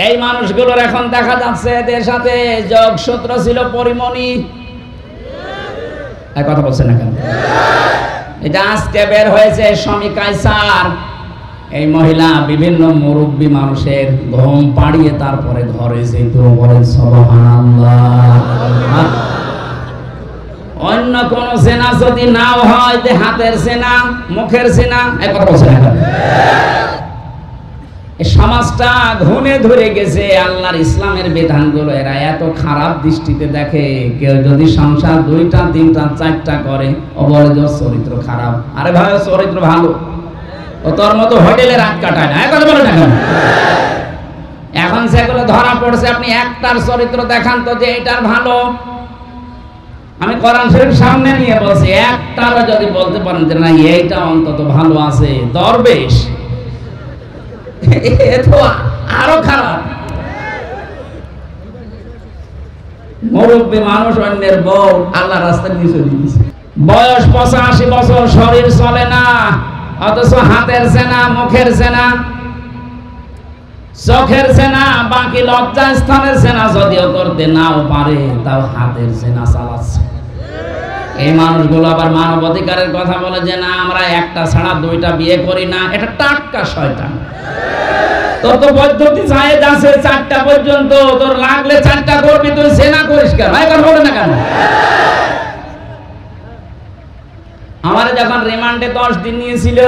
এই মানুষগুলোর এখন দেখা যাচ্ছে এদের সাথে যোগসূত্র ছিল পরিমণি। এই কথা বলছেন না কেন? এটা আজকে বের হয়েছে স্বামী কায়সার। এই মহিলা বিভিন্ন মুরব্বী মানুষের ঘুম পাড়িয়ে তারপরে ঘরে যেত। বলেন সুবহানাল্লাহ। অন্য কোন সেনা যদি নাও হয়, যে হাতের সেনা, মুখের সেনা, এই কথা বলছেন না কেন? এই সমাজটা ঘুণে ধরে গেছে। আল্লাহর ইসলামের বিধানগুলো এরা এত খারাপ দৃষ্টিতে দেখে। কেউ যদি সংসার 2টা 3টা 4টা করে, ও বলে যে চরিত্র খারাপ। আরে ভাই, চরিত্র ভালো, ও তোর মতো হোটেলে রাত কাটায় না। কথা বলে না কেন? এখন সেগুলো ধরা পড়ছে। আপনি একটার চরিত্র দেখান তো যে এটার ভালো। আমি কোরআন শরীফ সামনে নিয়ে বলছি, একটারও যদি বলতে পারেন যে না এইটা অন্তত ভালো আছে, দরবেশ, এ তো আরো খারাপ। মুরব্বী মানুষ অন্যের বউ আল্লাহ রাস্তায় নিয়ে চলে গেছে। বয়স 85 বছর, শরীর চলে না, অথচ হাতের সেনা, মুখের সেনা, চোখের সেনা, বাকি লজ্জা স্থানের সেনা যদিও করতে নাও পারে, তাও হাতের সেনা চালাচ্ছে। এই মানুষগুলো আবার মানবাধিকারের কথা বলে যে না আমরা একটা ছাড়া 2টা বিয়ে করি না। এটা টাটকা শয়তান। তোর তো পদ্ধতি জায়েজ আছে 4টা পর্যন্ত, তোর লাগলে 4টা করবি, তুই সেনা করিস কেন? ভাই কথা বলে না কেন? আমার যখন রিমান্ডে 10 দিন নিয়েছিল,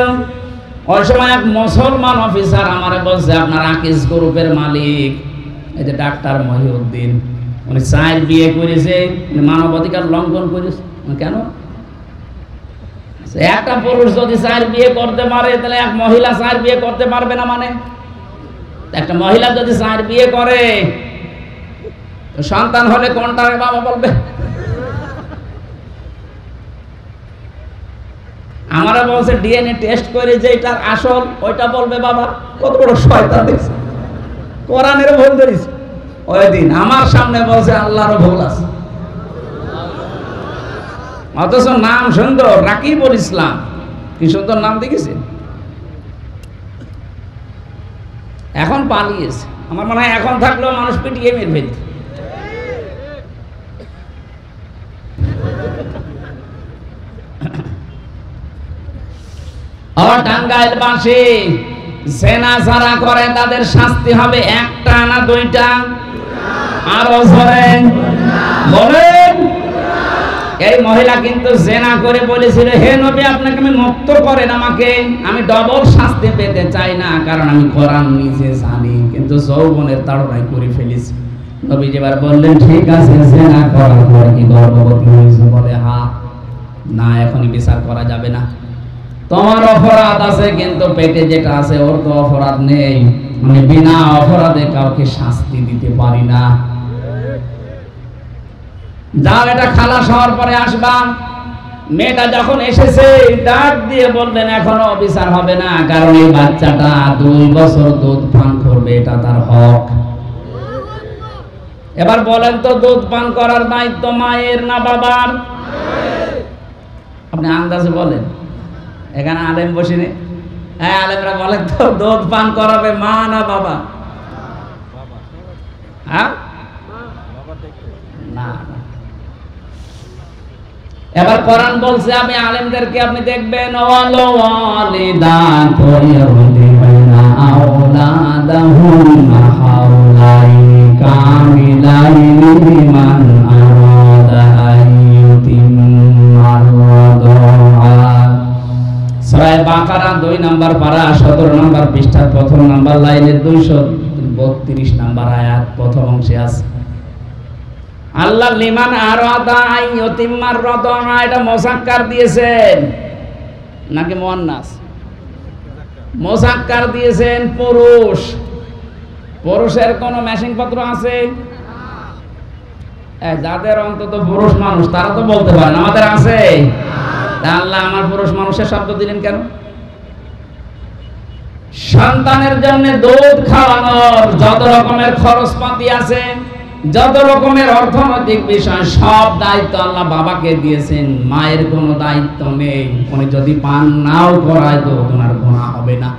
ওই সময় এক মুসলমান অফিসার আমারে বলছে আপনার আকিস গ্রুপের মালিক এই যে ডাক্তার মহিউদ্দিন, উনি 4 বিয়ে করেছে, উনি মানবাধিকার লঙ্ঘন করেছে। কেন? একটা পুরুষ যদি 4 বিয়ে করতে পারে, তাহলে এক মহিলা 4 বিয়ে করতে পারবে না? মানে একটা মহিলা যদি 4 বিয়ে করে, তো সন্তান হলে কোনটার বাবা বলবে? আমারা বলছে ডিএনএ টেস্ট করে যে এটার আসল, ওইটা বলবে বাবা। কত বড় শয়তান দেখছে! কোরআনের ভুল ধরিস। ওই দিন আমার সামনে বলছে আল্লাহরও ভুল আছে, অথচ নাম সুন্দর, রাকিবুল ইসলাম। কি সুন্দর নাম দেখেছেন? এখন পালিয়েছে। আমার মনে হয় এখন থাকলেও মানুষ পিটিয়ে মেরে ফেলত। টাঙ্গাইলবাসী সেনা যারা করে তাদের শাস্তি হবে 1টা না 2টা? আরো জোরে বলেন। এই মহিলা কিন্তু জেনা করে বলেছিল, হে নবী আপনাকে আমি মুক্ত করেন আমাকে, আমি ডবল শাস্তি পেতে চাই না, কারণ আমি কোরআন নিজে জানি, কিন্তু যৌবনের তাড়নায় করে ফেলেছি। নবী এবার বললেন ঠিক আছে, জেনা করার পর কি গর্ভবতী হয়েছে? বলে হ্যাঁ। না, এখনই বিচার করা যাবে না, তোমার অপরাধ আছে, কিন্তু পেটে যেটা আছে ওর তো অপরাধ নেই। আমি বিনা অপরাধে কাউকে শাস্তি দিতে পারি না। যাও, এটা খালাস হওয়ার পরে আসবা। মেয়েটা যখন এসেছে ডাক দিয়ে বললেন এখনো বিচার হবে না, কারণ এই বাচ্চাটা 2 বছর দুধ পান করবে, এটা তার হক। এবার বলেন তো, দুধ পান করার দায়িত্ব মায়ের না বাবার? আপনি আন্দাজে বলেন। এখানে আলেম বসেনি? হ্যাঁ, আলেমরা বলেন তো, দুধ পান করাবে মা না বাবা? হ্যাঁ, না। এবার কোরআন বলছে, আমি আলেমদেরকে আপনি দেখবেন, সূরা বাকারা 2 নম্বর পারা 17 নম্বর পৃষ্ঠার 1ম নম্বর লাইনের 232 নম্বর আয়াত প্রথম অংশে আছে। আল্লাহ লিমান আরাদা আইয়ুতিম্মার রাদা, এটা মুযাক্কার দিয়েছেন নাকি মুয়ান্নাস? মুযাক্কার দিয়েছেন। পুরুষ, পুরুষের কোন মেশিং পত্র আছে? যাদের অন্তত পুরুষ মানুষ তারা তো বলতে পারেন আমাদের আছে। আল্লাহ আমার পুরুষ মানুষের শব্দ দিলেন কেন? সন্তানের জন্য দুধ খাওয়ানোর যত রকমের খরচপাতি আছে, যত রকমের অর্থনৈতিক বিষয়, সব দায়িত্ব আল্লাহ বাবাকে দিয়েছেন। মায়ের কোনো দায়িত্ব নেই। উনি যদি পান নাও করায় তো ওনার গুনাহ হবে না।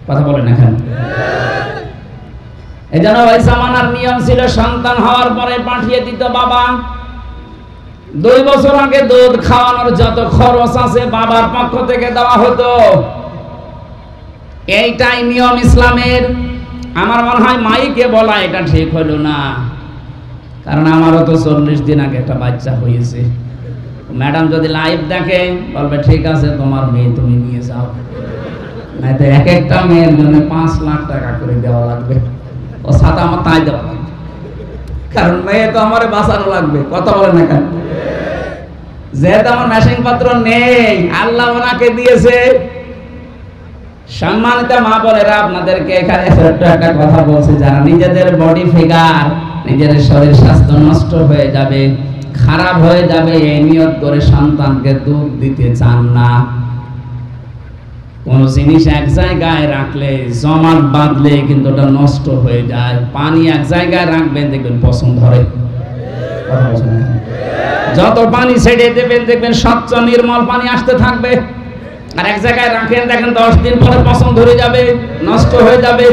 কথা বলেন এখন। এজন্য ওই জামানার নিয়ম ছিল সন্তান হওয়ার পরে পাঠিয়ে দিত বাবা। 2 বছর আগে দুধ খাওয়ানোর যত খরচ আছে বাবার পক্ষ থেকে দেওয়া হতো। এইটাই নিয়ম ইসলামের। আমার মনে হয় মাইকে বলা এটা ঠিক হলো না, কারণ আমারও তো 40 দিন আগে একটা বাচ্চা হয়েছে। ম্যাডাম যদি লাইভ দেখে বলবে ঠিক আছে তোমার মেয়ে তুমি নিয়ে যাও, নয়তো এক একটা মেয়ের জন্য 5 লাখ টাকা করে দেওয়া লাগবে। ও সাথে আমার তাই দেওয়া লাগবে, কারণ মেয়ে তো আমার বাঁচানো লাগবে। কথা বলে না কেন? যেহেতু আমার মেশিন পত্র নেই, আল্লাহ ওনাকে দিয়েছে। সম্মানিত মা বোনেরা, আপনাদেরকে এখানে ছোট্ট একটা কথা বলছি, যারা নিজেদের বডি ফিগার, নিজেদের শরীর স্বাস্থ্য নষ্ট হয়ে যাবে, খারাপ হয়ে যাবে, এই নিয়ত করে সন্তানকে দুধ দিতে চান না। কোন জিনিস এক জায়গায় রাখলে, জমাট বাঁধলে কিন্তু ওটা নষ্ট হয়ে যায়। পানি এক জায়গায় রাখবেন, দেখবেন পছন্দ ধরে। যত পানি ছেড়ে দেবেন দেখবেন স্বচ্ছ নির্মল পানি আসতে থাকবে। আর এক জায়গায় রাখেন, দেখেন 10 দিন পরে পছন্দ ধরে যাবে, নষ্ট হয়ে যাবে,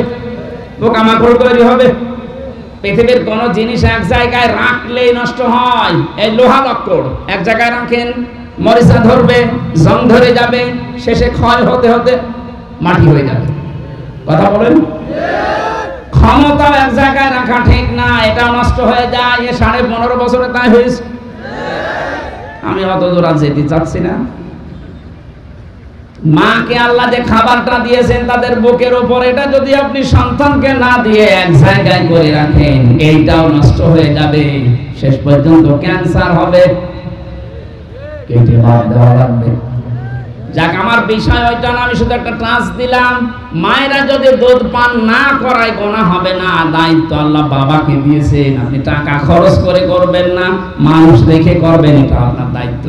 পোকামাকড় তৈরি হবে। পৃথিবীর কোন জিনিস এক জায়গায় রাখলেই নষ্ট হয়। এই লোহা লক্কড় এক জায়গায় রাখেন, মরিচা ধরবে, জং ধরে যাবে, শেষে ক্ষয় হতে হতে মাটি হয়ে যাবে। কথা বলেন? ক্ষমতা এক জায়গায় রাখা ঠিক না, এটা নষ্ট হয়ে যায়। 15.5 বছরে তাই হয়েছে। আমি অত দূর আর যেতে চাচ্ছি না। মাকে আল্লাহ যে খাবারটা দিয়েছেন তাদের বুকের উপর, এটা যদি আপনি সন্তানকে না দিয়ে এক জায়গায় করে রাখেন, এইটাও নষ্ট হয়ে যাবে, শেষ পর্যন্ত ক্যান্সার হবে, কেটে বাদ দেওয়া লাগবে। যাক, আমার বিষয় ওইটা না, আমি শুধু একটা টাচ দিলাম। মায়েরা যদি দুধ পান না করায় গোনাহ হবে না, দায়িত্ব আল্লাহ বাবাকে দিয়েছেন। আপনি টাকা খরচ করে করবেন না, মানুষ দেখে করবেন, এটা আপনার দায়িত্ব।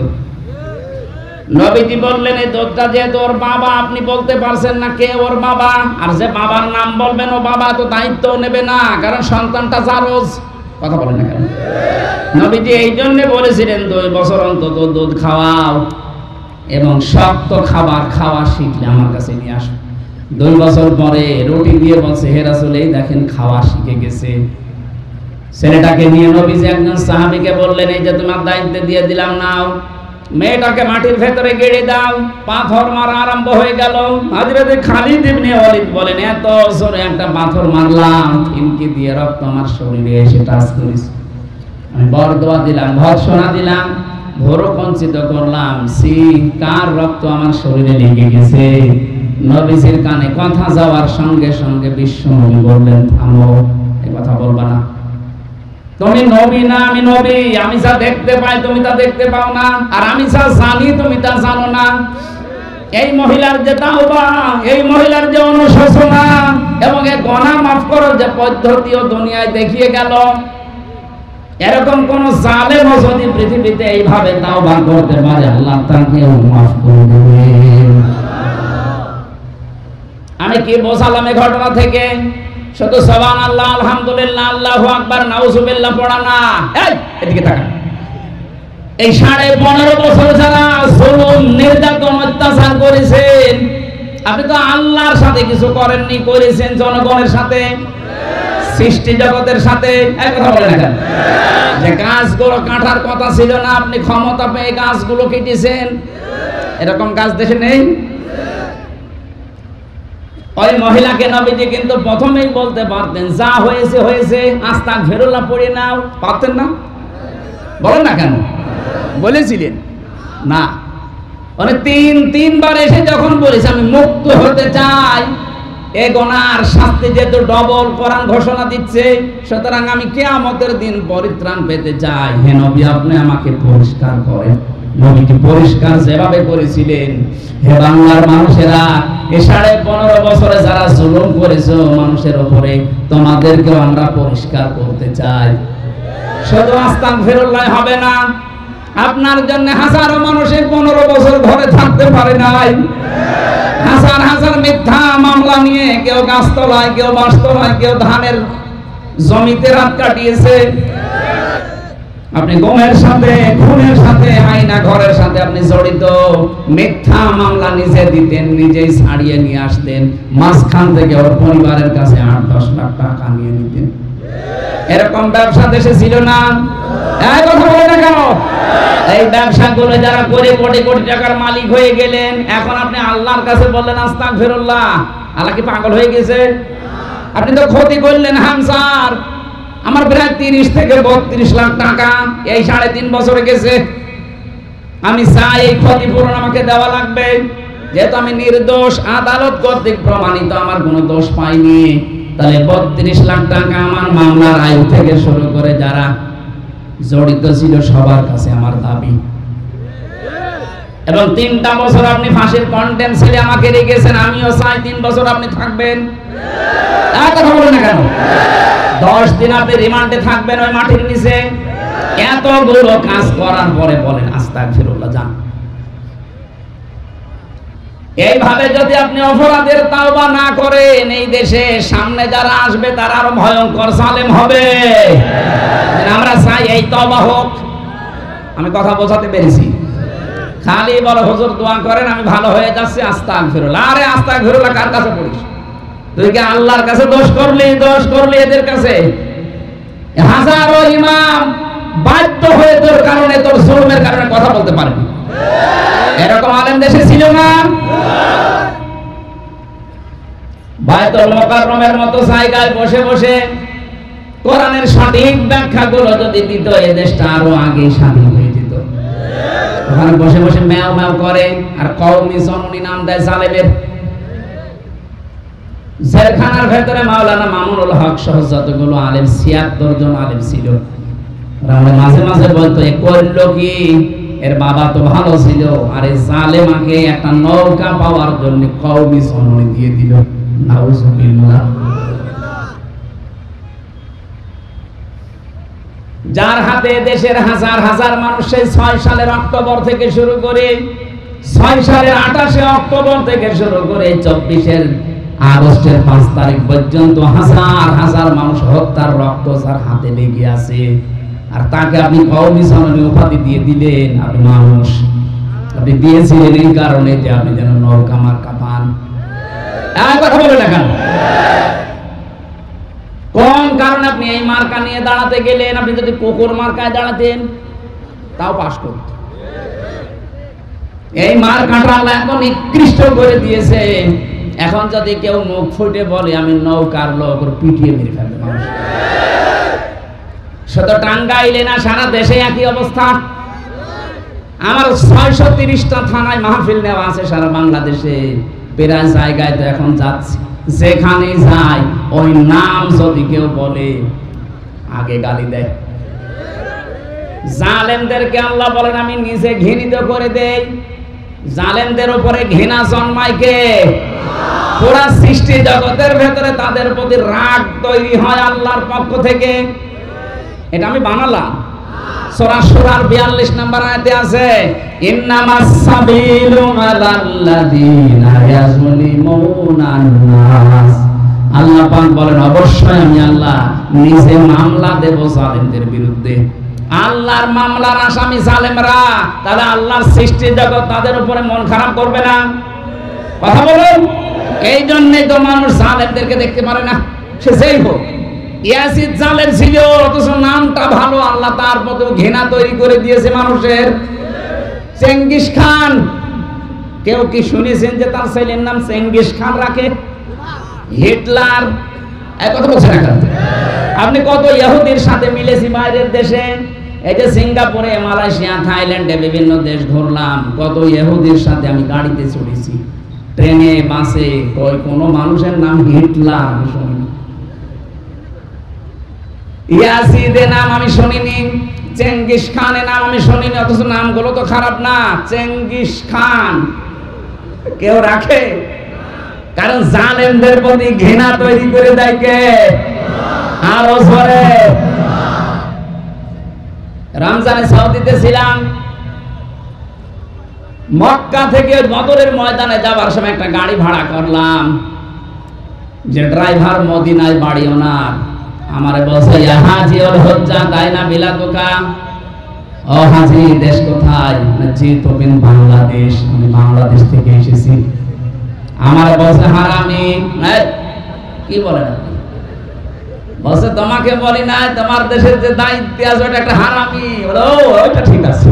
নবীজি বললেন এই দুধটা যেহেতু ওর বাবা, আপনি বলতে পারছেন না কে ওর বাবা, আর যে বাবার নাম বলবেন ও বাবা তো দায়িত্ব নেবে না, কারণ সন্তানটা জারজ। কথা বলেন না কেন? নবীজি এই জন্য বলেছিলেন 2 বছর অন্তত দুধ খাওয়াও, এবং শক্ত খাবার খাওয়া শিখলে আমার কাছে নিয়ে আসো। 2 বছর পরে রুটি দিয়ে বলছে, হে রাসূল এই দেখেন খাওয়া শিখে গেছে। ছেলেটাকে নিয়ে নবীজি একজন সাহাবীকে বললেন, এই যে তোমার দায়িত্ব দিয়ে দিলাম, নাও, মেয়েটাকে মাটির ভেতরে গেড়ে দাও। পাথর মারা আরম্ভ হয়ে গেল। হযরত খালিদ ইবনে ওয়ালিদ বলেন, এত জোরে একটা পাথর মারলাম, থিমকি দিয়ে রক্ত আমার শরীরে এসে টাচ করেছে। আমি বরদোয়া দিলাম, ভর্ৎসনা দিলাম, ভোরকঞ্চিত করলাম, সি কার রক্ত আমার শরীরে লেগে গেছে। নবীজির কানে কথা যাওয়ার সঙ্গে সঙ্গে বিশ্বনবী বললেন, থামো, এই কথা বলবা না। তুমি নবী না, আমি নবী। আমি যা দেখতে পাই তুমি তা দেখতে পাও না, আর আমি যা জানি তুমি তা জানো না। এই মহিলার যে তাওবা, এই মহিলার যে অনুশোচনা এবং এই গুনাহ মাফ করার যে পদ্ধতিও দুনিয়ায় দেখিয়ে গেল, এরকম কোন জালেম যদি পৃথিবীতে এইভাবে তাওবা করতে পারে, আল্লাহ তাকেও মাফ করে দেবেন। আমি কি বোঝালাম এই ঘটনা থেকে? শুধু সুবহানাল্লাহ, আলহামদুলিল্লাহ, আল্লাহু আকবার, নাউজুবিল্লাহ পড়া না। এই এদিকে তাকান। এই 15.5 বছর যারা জুলুম, নির্যাতন, অত্যাচার করেছেন, আপনি তো আল্লাহর সাথে কিছু করেননি, করেছেন জনগণের সাথে, সৃষ্টি জগতের সাথে। এক কথা বলেন না কেন? যে গাছগুলো কাটার কথা ছিল না, আপনি ক্ষমতা পেয়ে গাছগুলো কেটেছেন। এরকম গাছ দেশে নেই। ওই মহিলাকে নবীজি কিন্তু প্রথমেই বলতে পারতেন, যা হয়েছে হয়েছে, আস্তাগফিরুল্লাহ পড়ে নাও, পারতেন না? বলেন না কেন? বলেছিলেন না। মানে তিনবার এসে যখন বলেছে আমি মুক্ত হতে চাই, এই গুনার শাস্তি যেহেতু ডবল কোরআন ঘোষণা দিচ্ছে, সুতরাং আমি কিয়ামতের দিন পরিত্রাণ পেতে চাই, হে নবী আপনি আমাকে পরিষ্কার করেন। নবীজি পরিষ্কার যেভাবে করেছিলেন, হে বাংলার মানুষেরা, এই 15.5 বছরে যারা জুলুম করেছো মানুষের উপরে, তোমাদেরকেও আমরা পরিষ্কার করতে চাই। শুধু আস্তাগফিরুল্লাহ হবে না, আপনার জন্য হাজারো মানুষের 15 বছর ঘরে থাকতে পারে নাই। হাজার হাজার মিথ্যা মামলা নিয়ে কেউ গাছতলায়, কেউ বাঁশতলায়, কেউ ধানের জমিতে রাত কাটিয়েছে। আপনি গমের সাথে, খুনের সাথে, আয়না ঘরের সাথে আপনি জড়িত, মিথ্যা মামলা নিজে দিতেন, নিজেই ছাড়িয়ে নিয়ে আসতেন, মাঝখান থেকে ওর পরিবারের কাছে 8-10 লাখ টাকা নিয়ে নিতেন। এরকম ব্যবসা দেশে ছিল না? এই কথা বলে না কেন? এই ব্যবসাগুলো যারা করে কোটি কোটি টাকার মালিক হয়ে গেলেন, এখন আপনি আল্লাহর কাছে বললেন আস্তাগফিরুল্লাহ। আল্লাহ কি পাগল হয়ে গেছে? আপনি তো ক্ষতি করলেন হামসার, আমার প্রায় 30 থেকে 32 লাখ টাকা এই 3.5 বছরে গেছে। আমি চাই এই ক্ষতিপূরণ আমাকে দেওয়া লাগবে, যেহেতু আমি নির্দোষ, আদালত কর্তৃক প্রমাণিত আমার কোনো দোষ পাইনি। তাহলে 32 লাখ টাকা আমার মামলার আয়ু থেকে শুরু করে যারা জড়িত ছিল সবার কাছে আমার দাবি। এবং 3টা বছর আপনি ফাঁসির কন্টেন্ট ছেড়ে আমাকে রেখেছেন, আমিও চাই 3 বছর আপনি থাকবেন। কথা বলেন না কেন? 10 দিন আপনি রিমান্ডে থাকবেন ওই মাটির নিচে। এতগুলো কাজ করার পরে বলেন আস্তাগফিরুল্লাহ, যান। এইভাবে যদি আপনি অপরাধের তাওবা না করেন, এই দেশে সামনে যারা আসবে তারা আরো ভয়ঙ্কর জালেম হবে। আমরা চাই এই তওবা হোক। আমি কথা বোঝাতে পেরেছি? খালি বলো হুজুর দোয়া করেন আমি ভালো হয়ে যাচ্ছি, আস্তাগফিরুল্লাহ। আরে আস্তাগফিরুল্লাহ কার কাছে পড়িস? তুই কি আল্লাহর কাছে দোষ করলি এদের কাছে? হাজারো ইমাম বাধ্য হয়ে তোর কারণে, তোর জুলুমের কারণে কথা বলতে পারেনি। এরকম আলেম দেশে ছিল না? বায়তুল মুকাররমের মতো জায়গায় বসে বসে কোরআনের সঠিক ব্যাখ্যাগুলো যদি দিত, এই দেশটা আরো আগে স্বাধীন হয়ে যেত। ওখানে বসে বসে ম্যাও ম্যাও করে আর কওমি জননী নাম দেয় জালেমের। জেলখানার ভেতরে মাওলানা মামুনুল হক সহ যতগুলো আলেম, 76 জন আলেম ছিল। আমরা মাঝে মাঝে বলতো এ করলো কি, এর বাবা তো ভালো ছিল, আর এই জালেমাকে একটা নৌকা পাওয়ার জন্য কওমি জননী দিয়ে দিল। নাউজুবিল্লাহ। যার হাতে দেশের হাজার হাজার মানুষ সেই 6 সালের অক্টোবর থেকে শুরু করে 6 সালের 28শে অক্টোবর থেকে শুরু করে 24 আগস্টের 5 তারিখ পর্যন্ত হাজার হাজার মানুষ হত্যার রক্ত যার হাতে লেগে আছে, আর তাকে আপনি কওমি জননী উপাধি দিয়ে দিলেন। আপনি মানুষ, আপনি দিয়েছিলেন এই কারণে যে আপনি যেন নৌকা মার্কা পান। কথা বলে না কেন? কোন কারণে আপনি এই মার্কা নিয়ে দাঁড়াতে গেলেন? আপনি যদি কুকুর মার্কায় দাঁড়াতেন তাও পাস করত। এই মার্কাটা আল্লাহ এত নিকৃষ্ট করে দিয়েছে, এখন যদি কেউ মুখ ফুটে বলে আমি নৌকার লোক, ওর পিটিয়ে মেরে ফেলবে মানুষ। শুধু টাঙ্গাইলে না, সারা দেশে একই অবস্থা। আমার 630টা থানায় মাহফিল নেওয়া আছে সারা বাংলাদেশে, প্রায় জায়গায় তো এখন যাচ্ছে, যেখানে যায় ওই নাম যদি কেউ বলে আগে গালি দেয়। জালেমদেরকে আল্লাহ বলেন আমি নিজে ঘৃণিত করে দেই। জালেমদের উপরে ঘৃণা জন্মায় কে? পুরা সৃষ্টি জগতের ভেতরে তাদের প্রতি রাগ তৈরি হয় আল্লাহর পক্ষ থেকে। এটা আমি বানালাম। সূরা শুরার 42 নম্বর আয়াতে আছে ইন্নামাস সাবিলু আলাল্লাযিনা ইয়াজলিমুনান নাস। আল্লাহ পাক বলেন অবশ্যই আমি আল্লাহ নিজে মামলা দেব জালেমদের বিরুদ্ধে। আল্লাহর মামলার আসামি জালেমরা, তাহলে আল্লাহর সৃষ্টি জগৎ তাদের উপরে মন খারাপ করবে না? কথা বলুন। এই জন্যই তো মানুষ জালেমদেরকে দেখতে পারে না, সে যেই হোক। ইয়াসিদ জালেম ছিল, অথচ নামটা ভালো, আল্লাহ তার প্রতি ঘৃণা তৈরি করে দিয়েছে মানুষের। চেঙ্গিস খান, কেউ কি শুনেছেন যে তার ছেলের নাম চেঙ্গিস খান রাখে? হিটলার, এক কথা বলছেন না? আপনি কত ইহুদির সাথে মিলেছি বাইরের দেশে, এই যে সিঙ্গাপুরে, মালয়েশিয়া, থাইল্যান্ডে বিভিন্ন দেশ ঘুরলাম, কত ইহুদির সাথে আমি গাড়িতে চড়েছি, ট্রেনে, বাসে, কোনো মানুষের নাম হিটলার আমি শুনিনি, ইয়াসিদের নাম আমি শুনিনি, চেঙ্গিস খানের নাম আমি শুনিনি। অথচ নামগুলো তো খারাপ না। চেঙ্গিস খান কেউ রাখে? কারণ জালেমদের প্রতি ঘৃণা তৈরি করে দেয় কে? আরো জোরে। রমজানে সৌদিতে ছিলাম, মক্কা থেকে বদরের ময়দানে যাবার সময় একটা গাড়ি ভাড়া করলাম, যে ড্রাইভার মদিনায় বাড়ি ওনার, আমারে বলছে হাজিউল হুজ্জা তাই না বিলাতুকা, ও হাজি দেশ কোথায়? জি তুমি বাংলাদেশ। আমি বাংলাদেশ থেকে এসেছি। আমার বলছে হারামি। কি বলেন আপনি? বলছে তোমাকে বলি না, তোমার দেশের যে দায়িত্ব আছে ওটা একটা হারামি। ওটা ঠিক আছে।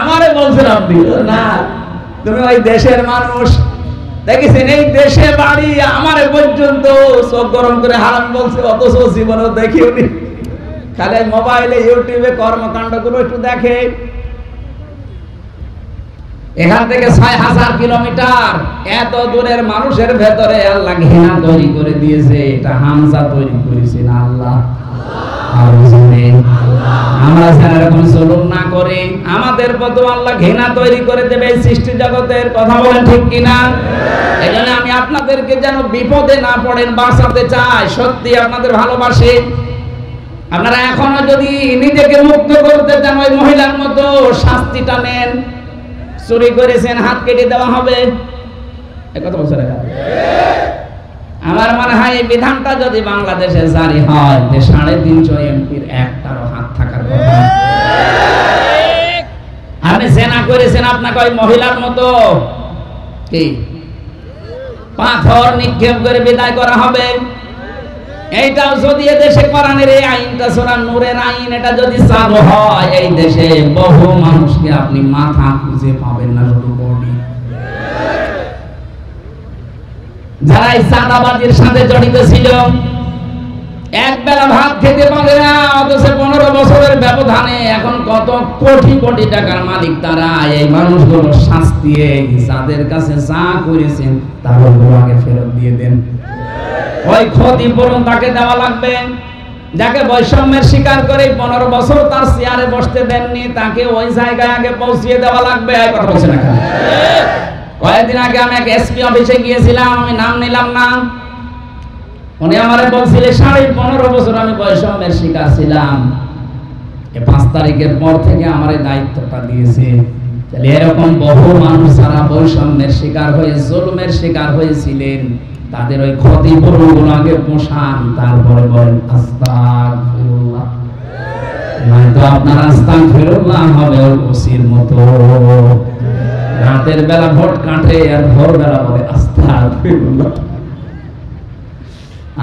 আমারে বলছেন আপনি? না, তুমি ওই দেশের মানুষ দেখেছেন, এই দেশে বাড়ি, আমারে পর্যন্ত চোখ গরম করে হারামি বলছে, অথচ জীবনেও দেখিওনি। খালি মোবাইলে ইউটিউবে কর্মকাণ্ড গুলো একটু দেখে। এখান থেকে ৬,০০০ কিলোমিটার এত দূরের মানুষের ভেতরে আল্লাহ ঘৃণা তৈরি করে দিয়েছে। এটা হামজা তৈরি করেছে না আল্লাহ। আমরা যারা এরকম জুলুম না করি, আমাদের প্রতি আল্লাহ ঘৃণা তৈরি করে দেবে এই সৃষ্টি জগতের। কথা বলেন ঠিক কিনা? এজন্য আমি আপনাদেরকে যেন বিপদে না পড়েন বাঁচাতে চাই। সত্যি আপনাদের ভালোবাসি। আপনারা এখনো যদি নিজেকে মুক্ত করতে চান, ওই মহিলার মতো শাস্তিটা নেন। চুরি করেছেন, হাত কেটে দেওয়া হবে। কথা বলছে না? আমার মনে হয় এই বিধানটা যদি বাংলাদেশে জারি হয়, যে 350 এমপির একটারও হাত থাকার কথা। আপনি জেনা করেছেন, আপনাকে ওই মহিলার মতো কি পাথর নিক্ষেপ করে বিদায় করা হবে। এইটাও যদি এদেশে কোরআনের এই আইনটা, সূরা নূরের আইন, এটা যদি চালু হয়, এই দেশে বহু মানুষকে আপনি মাথা খুঁজে পাবেন না, শুধু বডি। যারা এই চাঁদাবাজির সাথে জড়িত ছিল, এক বেলা ভাত খেতে পারে না, অথচ 15 বছরের ব্যবধানে এখন কত কোটি কোটি টাকার মালিক তারা। এই মানুষগুলো শাস্তি, যাদের কাছে যা করেছেন তার আগে ফেরত দিয়ে দেন। ওই ক্ষতিপূরণ তাকে দেওয়া লাগবে। যাকে বৈষম্যের শিকার করে 15 বছর তার চেয়ারে বসতে দেননি, তাকে ওই জায়গায় আগে পৌঁছিয়ে দেওয়া লাগবে। এই কথা বলছেন না? কয়েকদিন আগে আমি এক এসপি অফিসে গিয়েছিলাম, আমি নাম নিলাম না। উনি আমারে বলছিলেন 15.5 বছর আমি বৈষম্যের শিকার ছিলাম, 5 তারিখের পর থেকে আমার এই দায়িত্বটা দিয়েছে। তাহলে এরকম বহু মানুষ যারা বৈষম্যের শিকার হয়ে জুলুমের শিকার হয়েছিলেন, তাদের ওই ক্ষতিপূরণগুলো আগে পোষান, তারপরে বলেন আস্তাগফিরুল্লাহ। নয়তো আপনার আস্তাগফিরুল্লাহ হবে ওই ওসির মতো, রাতের বেলা ভোট কাটে আর ভোরবেলা বলে আস্তাগফিরুল্লাহ।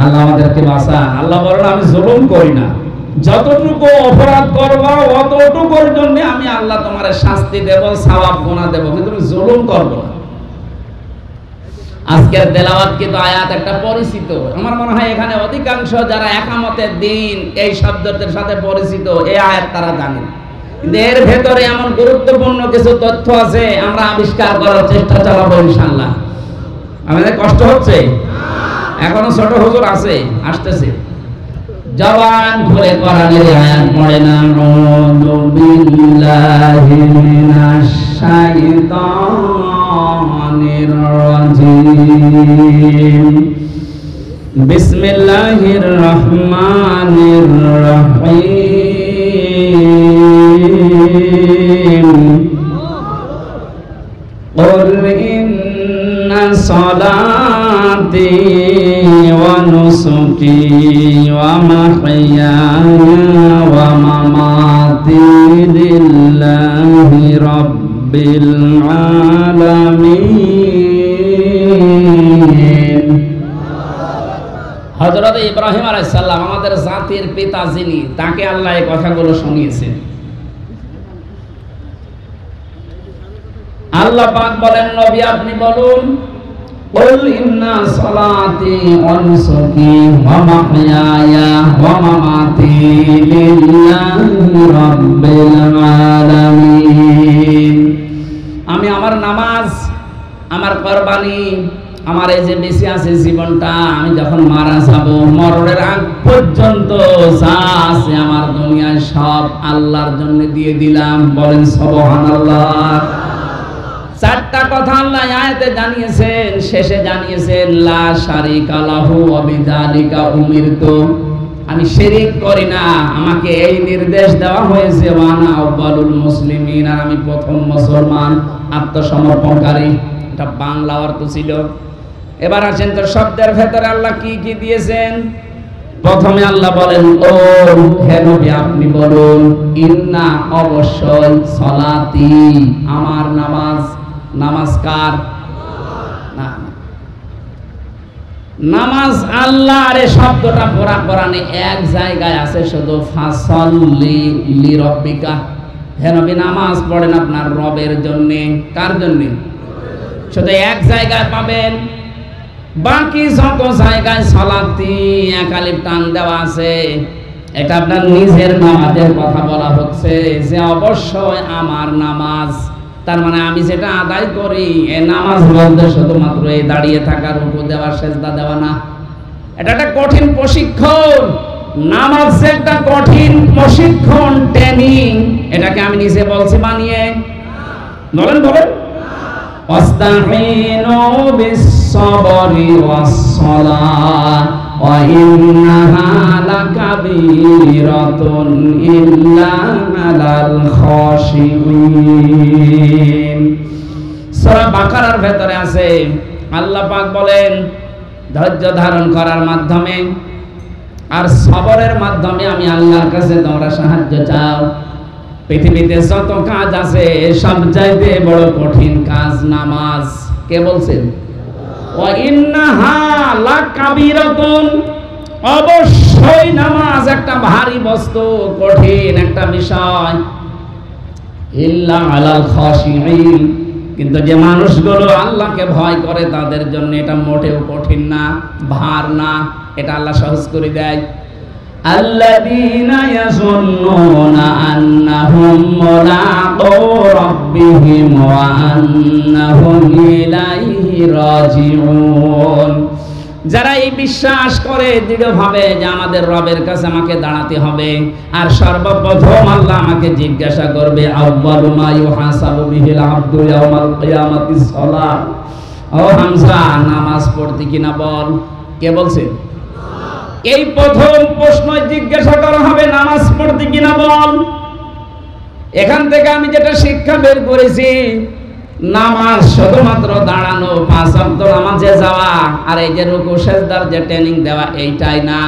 আল্লাহ আমাদেরকে বাঁচান। আল্লাহ বলেন আমি জুলুম করি না, যতটুকু অপরাধ করবা অতটুকুর জন্য আমি আল্লাহ তোমার শাস্তি দেব, সওয়াব গুনাহ দেব, কিন্তু তুমি জুলুম করবো না। আজকের তেলাওয়াত কিন্তু আয়াত একটা পরিচিত। আমার মনে হয় এখানে অধিকাংশ যারা একামতের দিন এই শব্দের সাথে পরিচিত, এই আয়াত তারা জানেন। কিন্তু এর ভেতরে এমন গুরুত্বপূর্ণ কিছু তথ্য আছে, আমরা আবিষ্কার করার চেষ্টা চালাবো ইনশাআল্লাহ। আমাদের কষ্ট হচ্ছে, এখনো ছোট হুজুর আছে, আসতেছে, জবান খুলে কোরআনের আয়াত পড়ে না। আউযু বিল্লাহি মিনাশ শাইতানির রাজিম। বিসমিল্লাহির রহমানির রহিম। কুল ইন্না সালাতি ওয়া নুসুকি ওয়া মাহইয়ায়া ওয়া মামাতি লিল্লাহি রাব্বিল আলামিন। হযরত ইব্রাহিম আলাইহিস সালাম আমাদের জাতির পিতা যিনি, তাকে আল্লাহ এই কথাগুলো শুনিয়েছেন। আল্লাহ পাক বলেন, নবী আপনি বলুন, কুল ইন্না সালাতি ওয়া নুসুকি ওয়া মাহইয়ায়া ওয়া মামাতি লিল্লাহি রাব্বিল আলামিন। আমি আমার নামাজ, আমার কুরবানি, আমার এই যে বেঁচে আছে জীবনটা, আমি যখন মারা যাব, মরণের আগ পর্যন্ত যা আছে আমার দুনিয়ায় সব আল্লাহর জন্য দিয়ে দিলাম। বলেন সুবহানাল্লাহ। 4টা কথা আল্লাহ আয়াতে জানিয়েছেন, শেষে জানিয়েছেন লা শারিকা লাহু ওয়া বিযালিকা উমিরতু। আমি শিরক করি না, আমাকে এই নির্দেশ দেওয়া হয়েছে, ওয়ানা আউয়ালুল মুসলিমিন, আর আমি প্রথম মুসলমান আত্মসমর্পণকারী। এটা বাংলা অর্থ ছিল। এবার আসেন তো শব্দের ভেতরে আল্লাহ কি কি দিয়েছেন। প্রথমে আল্লাহ বলেন, ও হে নবী আপনি বলুন, ইন্না অবশ্যই, সলাতি আমার নামাজ। নামাজ কার? না, নামাজ আল্লাহর। এই শব্দটা পুরা কোরআনে এক জায়গায় আছে শুধু, ফাসাল্লি লিরাব্বিকা। হে নবী নামাজ পড়েন আপনার রবের জন্য। কার জন্য? শুধু এক জায়গায় পাবেন, বাকি যত জায়গায় সালাতি এক আলিফ টান দেওয়া আছে, এটা আপনার নিজের নামাজের কথা বলা হচ্ছে যে অবশ্যই আমার নামাজ। তার মানে আমি যেটা আদায় করি এই নামাজ বলতে শুধুমাত্র এই দাঁড়িয়ে থাকা, রুকু দেওয়া, সেজদা দেওয়া না। এটা একটা কঠিন প্রশিক্ষণ। নামাজ একটা কঠিন প্রশিক্ষণ, ট্রেনিং। এটাকে আমি নিজে বলছি বানিয়ে? বলেন বলেন। ওয়াস্তাঈনু বিস-সাবরি ওয়াস-সালাহ ওয়া ইন্নাহা লাকাবীরাতুন ইল্লা আলাল খাশিঈন। সূরা বাকারার ভেতরে আছে, আল্লাহ পাক বলেন ধৈর্য ধারণ করার মাধ্যমে আর সবরের মাধ্যমে আমি আল্লাহর কাছে তোমরা সাহায্য চাও। পৃথিবীতে যত কাজ আছে সবচাইতে বড় কঠিন কাজ নামাজ। কে বলছেন? ওয়া ইন্নাহা লাকাবীরাতুন, অবশ্যই নামাজ একটা ভারী বস্তু, কঠিন একটা বিষয়। ইল্লা আলাল খাশিঈন, কিন্তু যে মানুষগুলো আল্লাহকে ভয় করে তাদের জন্য এটা মোটেও কঠিন না, ভার না, এটা আল্লাহ সহজ করে দেয়। আল্লাযীনা ইয়াযুন্নুনা আন্নাহুম মুলাকু রাব্বিহিম ওয়া আন্নাহুম ইলাইহি রাজিউন। যারা এই বিশ্বাস করে দৃঢ়ভাবে যে আমাদের রবের কাছে আমাকে দাঁড়াতে হবে আর সর্বপ্রথম আল্লাহ আমাকে জিজ্ঞাসা করবে, আউয়ালু মা ইউহাসাবু বিহিল আবদু ইয়াউমাল কিয়ামাতিস সালাত। ও হামজা, নামাজ পড়তে কিনা বল। কে বলছে? এই প্রথম প্রশ্ন জিজ্ঞাসা করা হবে, নামাজ পড়তে কিনা বল। এখান থেকে আমি যেটা শিক্ষা বের করেছি, নামাজ শুধুমাত্র দাঁড়ানো, 5 ওয়াক্ত নামাজে যাওয়া আর এই যে রুকু সেজদার যে ট্রেনিং দেওয়া, এইটাই না।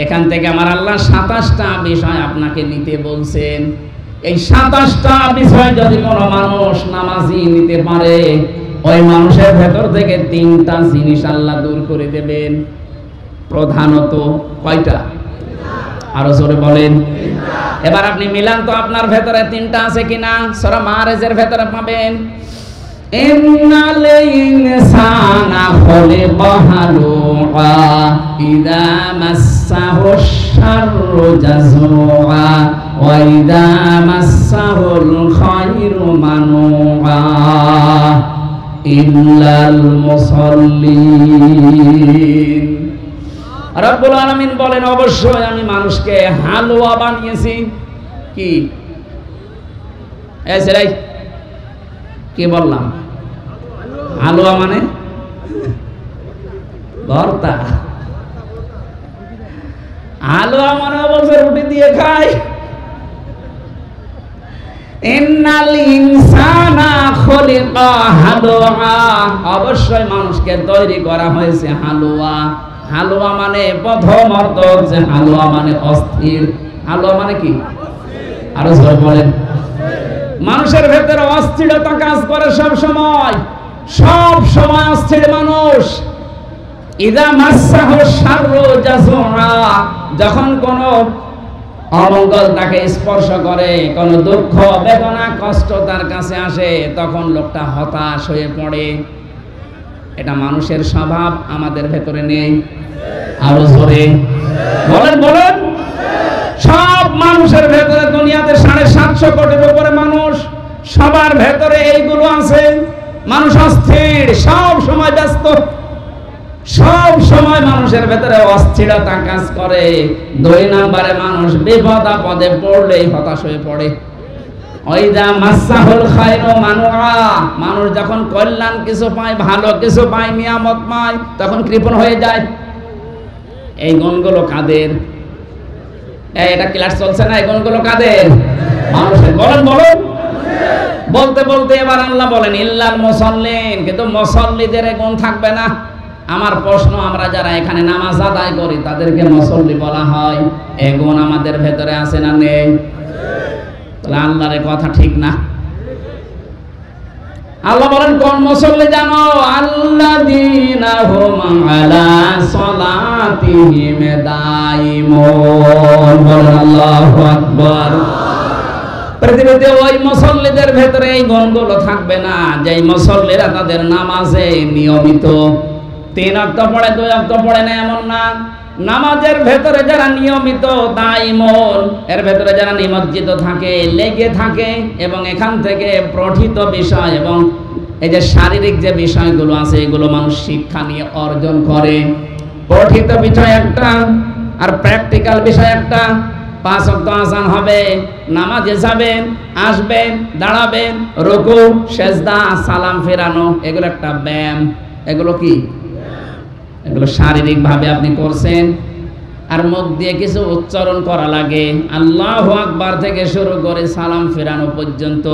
এখান থেকে আমার আল্লাহ 27টা বিষয় আপনাকে নিতে বলছেন। এই 27টা বিষয় যদি কোনো মানুষ নামাজি নিতে পারে, ওই মানুষের ভেতর থেকে 3টা জিনিস আল্লাহ দূর করে দেবেন। প্রধানত কয়টা? আরো জোরে বলেন। এবার আপনি মিলান তো আপনার ভেতরে 3টা আছে কিনা। সূরা মাআরিজের ভেতরে পাবেন, ইন্নাল ইনসানা খুলিকা হালুআ ইযা মাসসাহুশ শাররু জাযুআ ওয়া ইযা মাসসাহুল খায়রু মানুআ ইল্লাল মুসাল্লিন। রব্বুল আলামিন বলেন, অবশ্যই আমি মানুষকে হালুয়া বানিয়েছি। কি এই কি বললাম? হালুয়া মানে ভর্তা। হালুয়া মানে অবশ্যই রুটি দিয়ে খায়। ইন্নাল ইনসানা খুলিকা হালুআ, অবশ্যই মানুষকে তৈরি করা হয়েছে হালুয়া। হালুয়া মানে প্রথম অর্থ হচ্ছে হালুয়া মানে অস্থির। হালুয়া মানে কি? আরো জোরে বলেন। মানুষের ভেতরে অস্থিরতা কাজ করে সব সময়, সব সময় অস্থির মানুষ। ইযা মাসসাহুশ শাররু জাযুআ, যখন কোন অমঙ্গল তাকে স্পর্শ করে, কোন দুঃখ বেদনা কষ্ট তার কাছে আসে, তখন লোকটা হতাশ হয়ে পড়ে। এটা মানুষের স্বভাব, আমাদের ভেতরে নেই। আরো জোরে বলেন বলেন। সব মানুষের ভেতরে, দুনিয়াতে 750 কোটির উপরে মানুষ, সবার ভেতরে এইগুলো আছে। মানুষ অস্থির, সব সময় ব্যস্ত, সব সময় মানুষের ভেতরে অস্থিরতা কাজ করে। 2 নম্বরে মানুষ বিপদ আপদে পড়লেই হতাশ হয়ে পড়ে। ওইদা মাসসাহুল খায়রু মানুআ, মানুষ যখন কল্যাণ কিছু পায়, ভালো কিছু পায়, নিয়ামত পায়, তখন কৃপণ হয়ে যায়। এই গুণগুলো কাদের? এটা ক্লাস চলছে না? এই গুণগুলো কাদের? মানুষের। বলেন বলেন। বলতে বলতে এবার আল্লাহ বলেন ইল্লাল মুসাল্লিন, কিন্তু মুসাল্লিদের গুণ থাকবে না। আমার প্রশ্ন, আমরা যারা এখানে নামাজ আদায় করি তাদেরকে মুসল্লি বলা হয়, এই গুণ আমাদের ভেতরে আছে না নেই? তাহলে আল্লাহর কথা ঠিক না? আল্লাহ বলেন কোন মুসল্লি জানো? আল্লাযীনা হুম আলা সালাতিহিম দাইমুন। বলেন আল্লাহু আকবার। পৃথিবীতে ওই মুসল্লিদের ভেতরে এই গুণগুলো থাকবে না যেই মুসল্লিরা তাদের নামাজে নিয়মিত। 3 ওয়াক্ত পড়ে 2 ওয়াক্ত পড়ে না এমন না। নামাজের ভেতরে যারা নিয়মিত, দাইমুন, এর ভেতরে যারা নিমজ্জিত থাকে, লেগে থাকে এবং এখান থেকে পঠিত বিষয় এবং এই যে শারীরিক যে বিষয়গুলো আছে এগুলো মানুষ শিক্ষা নিয়ে অর্জন করে। পঠিত বিষয় একটা আর প্র্যাকটিক্যাল বিষয় একটা। 5 ওয়াক্ত আযান হবে, নামাজে যাবেন, আসবেন, দাঁড়াবেন, রুকু, সেজদা, সালাম ফেরানো, এগুলো একটা ব্যায়াম। এগুলো কি? এগুলো শারীরিক ভাবে আপনি করছেন। আর মুখ দিয়ে কিছু উচ্চারণ করা লাগে, আল্লাহু আকবার থেকে শুরু করে সালাম ফেরানো পর্যন্ত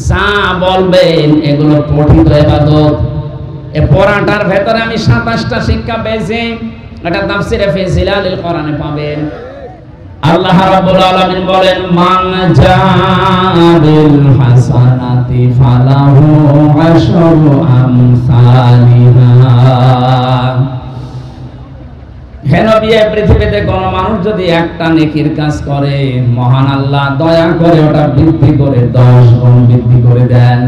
যা বলবেন এগুলো পঠিত ইবাদত। এই পড়াটার ভেতরে আমি 27টা শিক্ষা পেয়েছি। এটা তাফসীরে ফি জিলালিল কোরআনে পাবেন। আল্লাহ রাব্বুল আলামিন বলেন, মান জাবিল হাসানাতি ফালাহু আশরু আমসালিহা। হে নবী, পৃথিবীতে কোন মানুষ যদি একটা নেকির কাজ করে, মহান আল্লাহ দয়া করে ওটা বৃদ্ধি করে 10 গুণ বৃদ্ধি করে দেন।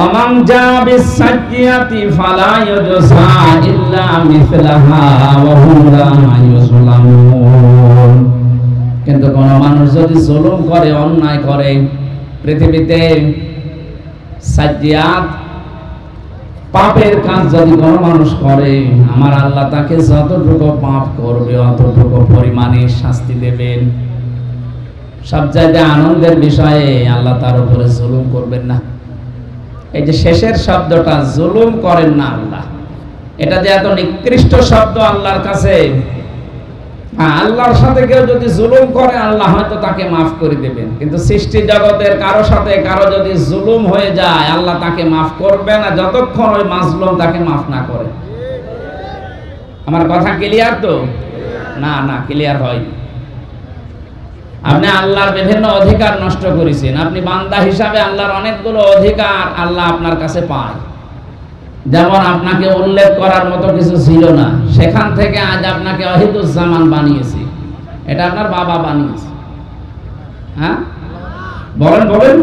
অমান জাবিস সাইয়্যাতি ফালা ইউজসা ইল্লা মিসলাহা ওয়া হুম লা ইউজলামুন। কিন্তু কোন মানুষ যদি জুলুম করে, অন্যায় করে, পৃথিবীতে সাইয়্যাত পাপের কাজ যদি কোনো মানুষ করে, আমার আল্লাহ তাকে যতটুকু পাপ করবে অতটুকু পরিমাণে শাস্তি দেবেন। সবচাইতে আনন্দের বিষয়ে আল্লাহ তার উপরে জুলুম করবেন না। এই যে শেষের শব্দটা, জুলুম করেন না আল্লাহ, এটা যে এত নিকৃষ্ট শব্দ আল্লাহর কাছে। আল্লাহর সাথে কেউ যদি জুলুম করে আল্লাহ হয়তো তাকে মাফ করে দেবেন, কিন্তু সৃষ্টি জগতের কারো সাথে কারো যদি জুলুম হয়ে যায় আল্লাহ তাকে মাফ করবে না যতক্ষণ ওই মাজলুম তাকে মাফ না করে। আমার কথা ক্লিয়ার তো? না না, ক্লিয়ার হয়নি। আপনি আল্লাহর বিভিন্ন অধিকার নষ্ট করেছেন। আপনি বান্দা হিসাবে আল্লাহর অনেকগুলো অধিকার আল্লাহ আপনার কাছে পায়। যেমন আপনাকে উল্লেখ করার মতো কিছু ছিল না, সেখান থেকে আজ আপনাকে ওয়াহিদুজ্জামান বানিয়েছি। এটা আপনার বাবা বানিয়েছে। হ্যাঁ বলেন বলেন।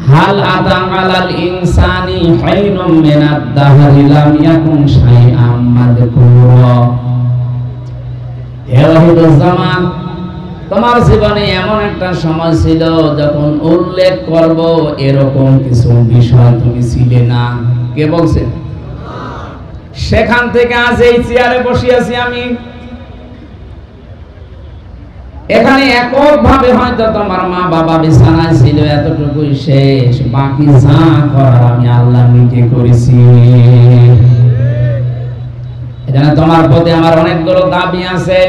হাল আতা আলাল ইনসানি হাইনুম মিনাদ দাহরি লাম ইয়াকুন শাইআম মাযকুরা। হে ওয়াহিদুজ্জামান, তোমার জীবনে এমন একটা সময় ছিল যখন উল্লেখ করব এরকম কিছু বিষয় তুমি ছিলে না। কে বলছেন? সেখান থেকে আজ এই চেয়ারে বসে আছি আমি। এখানে এককভাবে হয়তো তোমার মা বাবা বিছানায় ছিল, এতটুকুই শেষ। বাকি যা করার আমি আল্লাহ নিজে করেছি। এখানে তোমার প্রতি আমার অনেকগুলো দাবি আছে।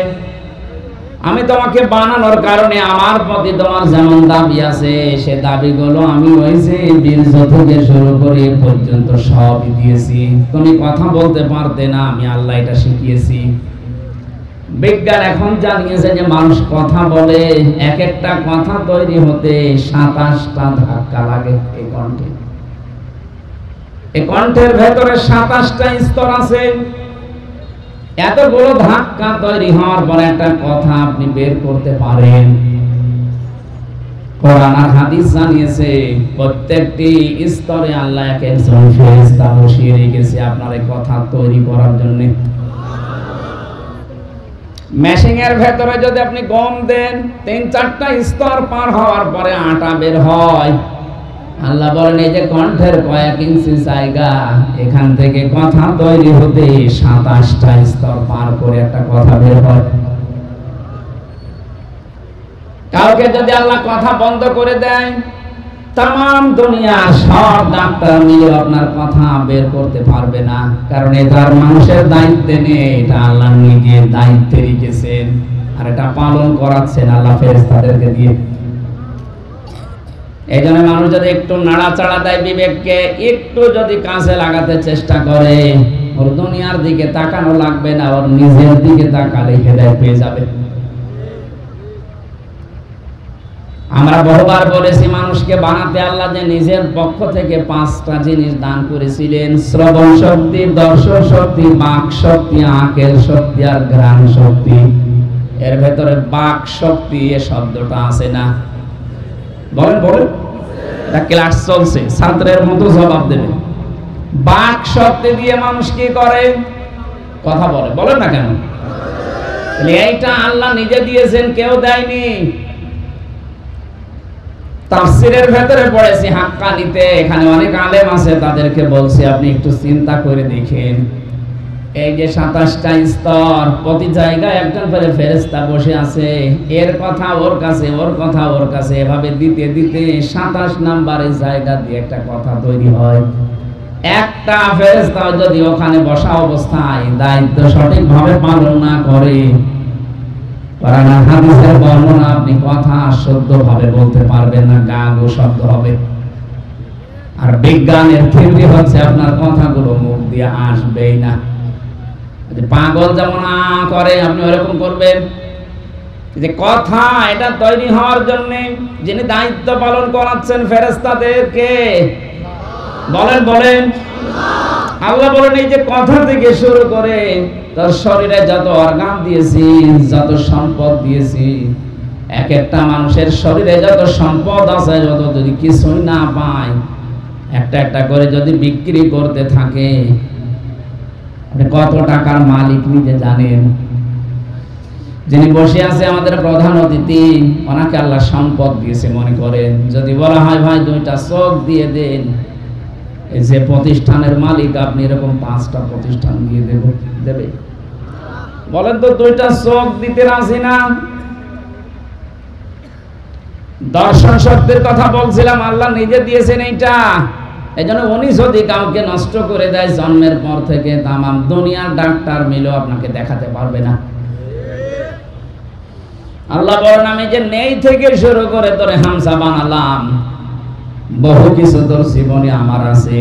আমি তোমাকে বানানোর কারণে আমার প্রতি তোমার যেমন দাবি আছে, সে দাবিগুলো আমি ওই যে বীর্য থেকে শুরু করে এ পর্যন্ত সবই দিয়েছি। তুমি কথা বলতে পারতে না, আমি আল্লাহ এটা শিখিয়েছি। বিজ্ঞান এখন জানিয়েছে যে মানুষ কথা বলে, এক একটা কথা তৈরি হতে 27টা ধাক্কা লাগে। এই কণ্ঠে, এই কণ্ঠের ভেতরে 27টা স্তর আছে। এতগুলো ধাক্কা তৈরি হওয়ার পর একটা কথা আপনি বের করতে পারেন। কোরআন আর হাদিস জানিয়েছে প্রত্যেকটি স্তরে আল্লাহ একজন ফেরেশতা বসিয়ে রেখেছে আপনার এই কথা তৈরি করার জন্য। মেশিনের ভেতরে যদি আপনি গম দেন, 3-4টা স্তর পার হওয়ার পরে আটা বের হয়। আল্লাহ বলেন এই যে কণ্ঠের কয়েক ইঞ্চি জায়গা, এখান থেকে কথা তৈরি হতে 27টা স্তর পার করে একটা কথা বের হয়। কাউকে যদি আল্লাহ কথা বন্ধ করে দেয়, তাম দুনিয়ার সব ডাক্তার মিলে আপনার কথা বের করতে পারবে না, কারণ এটার মানুষের দায়িত্বে নেই, এটা আল্লাহ নিজের দায়িত্বে রেখেছেন আর এটা পালন করাচ্ছেন আল্লাহ ফেরেশতাদেরকে দিয়ে। এই জন্য মানুষ যদি একটু নাড়াচাড়া দেয় বিবেককে, একটু যদি কাছে লাগাতে চেষ্টা করে, ওর দুনিয়ার দিকে তাকানো লাগবে না, ওর নিজের দিকে তাকালে হেদায়েত পেয়ে যাবে। আমরা বহুবার বলেছি, মানুষকে বানাতে আল্লাহ যে নিজের পক্ষ থেকে 5টা জিনিস দান করেছিলেন: শ্রবণ শক্তি, দর্শন শক্তি, বাক শক্তি, আকেল শক্তি আর ঘ্রাণ শক্তি। এর ভেতরে বাক শক্তি এ শব্দটা আছে না? বলেন বলেন, এটা ক্লাস চলছে, ছাত্রের মতো জবাব দেবে। বাক শক্তি দিয়ে মানুষ কি করে? কথা বলে। বলেন না কেন? এইটা আল্লাহ নিজে দিয়েছেন, কেউ দেয়নি। তাফসীরের ভেতরে পড়েছি হাক্কানিতে, এখানে অনেক আলেম আছে, তাদেরকে বলছি আপনি একটু চিন্তা করে দেখেন, এই যে 27টা স্তর, প্রতি জায়গায় একজন করে ফেরেশতা বসে আছে, এর কথা ওর কাছে, ওর কথা ওর কাছে, এভাবে দিতে দিতে 27 নম্বরের জায়গা দিয়ে একটা কথা তৈরি হয়। একটা ফেরেশতা যদি ওখানে বসা অবস্থায় দায়িত্ব সঠিকভাবে পালন না করে, কোরআন আর হাদিসের বর্ণনা আপনি কথা শুদ্ধভাবে বলতে পারবেন না, গাগো শব্দ হবে। আর বিজ্ঞানের থিওরি হচ্ছে আপনার কথাগুলো মুখ দিয়ে আসবেই না। পাগল যেমন করে আপনি ওরকম করবেন। যে কথা এটা তৈরি হওয়ার জন্য যিনি দায়িত্ব পালন করাচ্ছেন ফেরেশতাদেরকে, বলেন বলেন, আল্লাহ বলেন এই যে কথা থেকে শুরু করে তোর শরীরে যত অর্গান দিয়েছি, যত সম্পদ দিয়েছি, এক একটা মানুষের শরীরে যত সম্পদ আছে, যত যদি কিছুই না পায়, একটা একটা করে যদি বিক্রি করতে থাকে, কত টাকার মালিক নিজে জানেন। যিনি বসে আছে আমাদের প্রধান অতিথি, ওনাকে আল্লাহ সম্পদ দিয়েছে মনে করেন, যদি বলা হয় ভাই 2টা চোখ দিয়ে দেন, এই যে প্রতিষ্ঠানের মালিক আপনি, এরকম 5টা প্রতিষ্ঠান দিয়ে দেবে? বলেন তো, 2টা চোখ দিতে রাজি না? দর্শন শক্তির কথা বলছিলাম, আল্লাহ নিজে দিয়েছেন এইটা। এই জন্য উনি যদি কাউকে নষ্ট করে দেয় জন্মের পর থেকে, তামাম দুনিয়ার ডাক্তার মিলেও আপনাকে দেখাতে পারবে না। আল্লাহ বলেন আমি যে নেই থেকে শুরু করে তোরে হামসা বানালাম, বহু কিছু তোর জীবনে আমার আছে,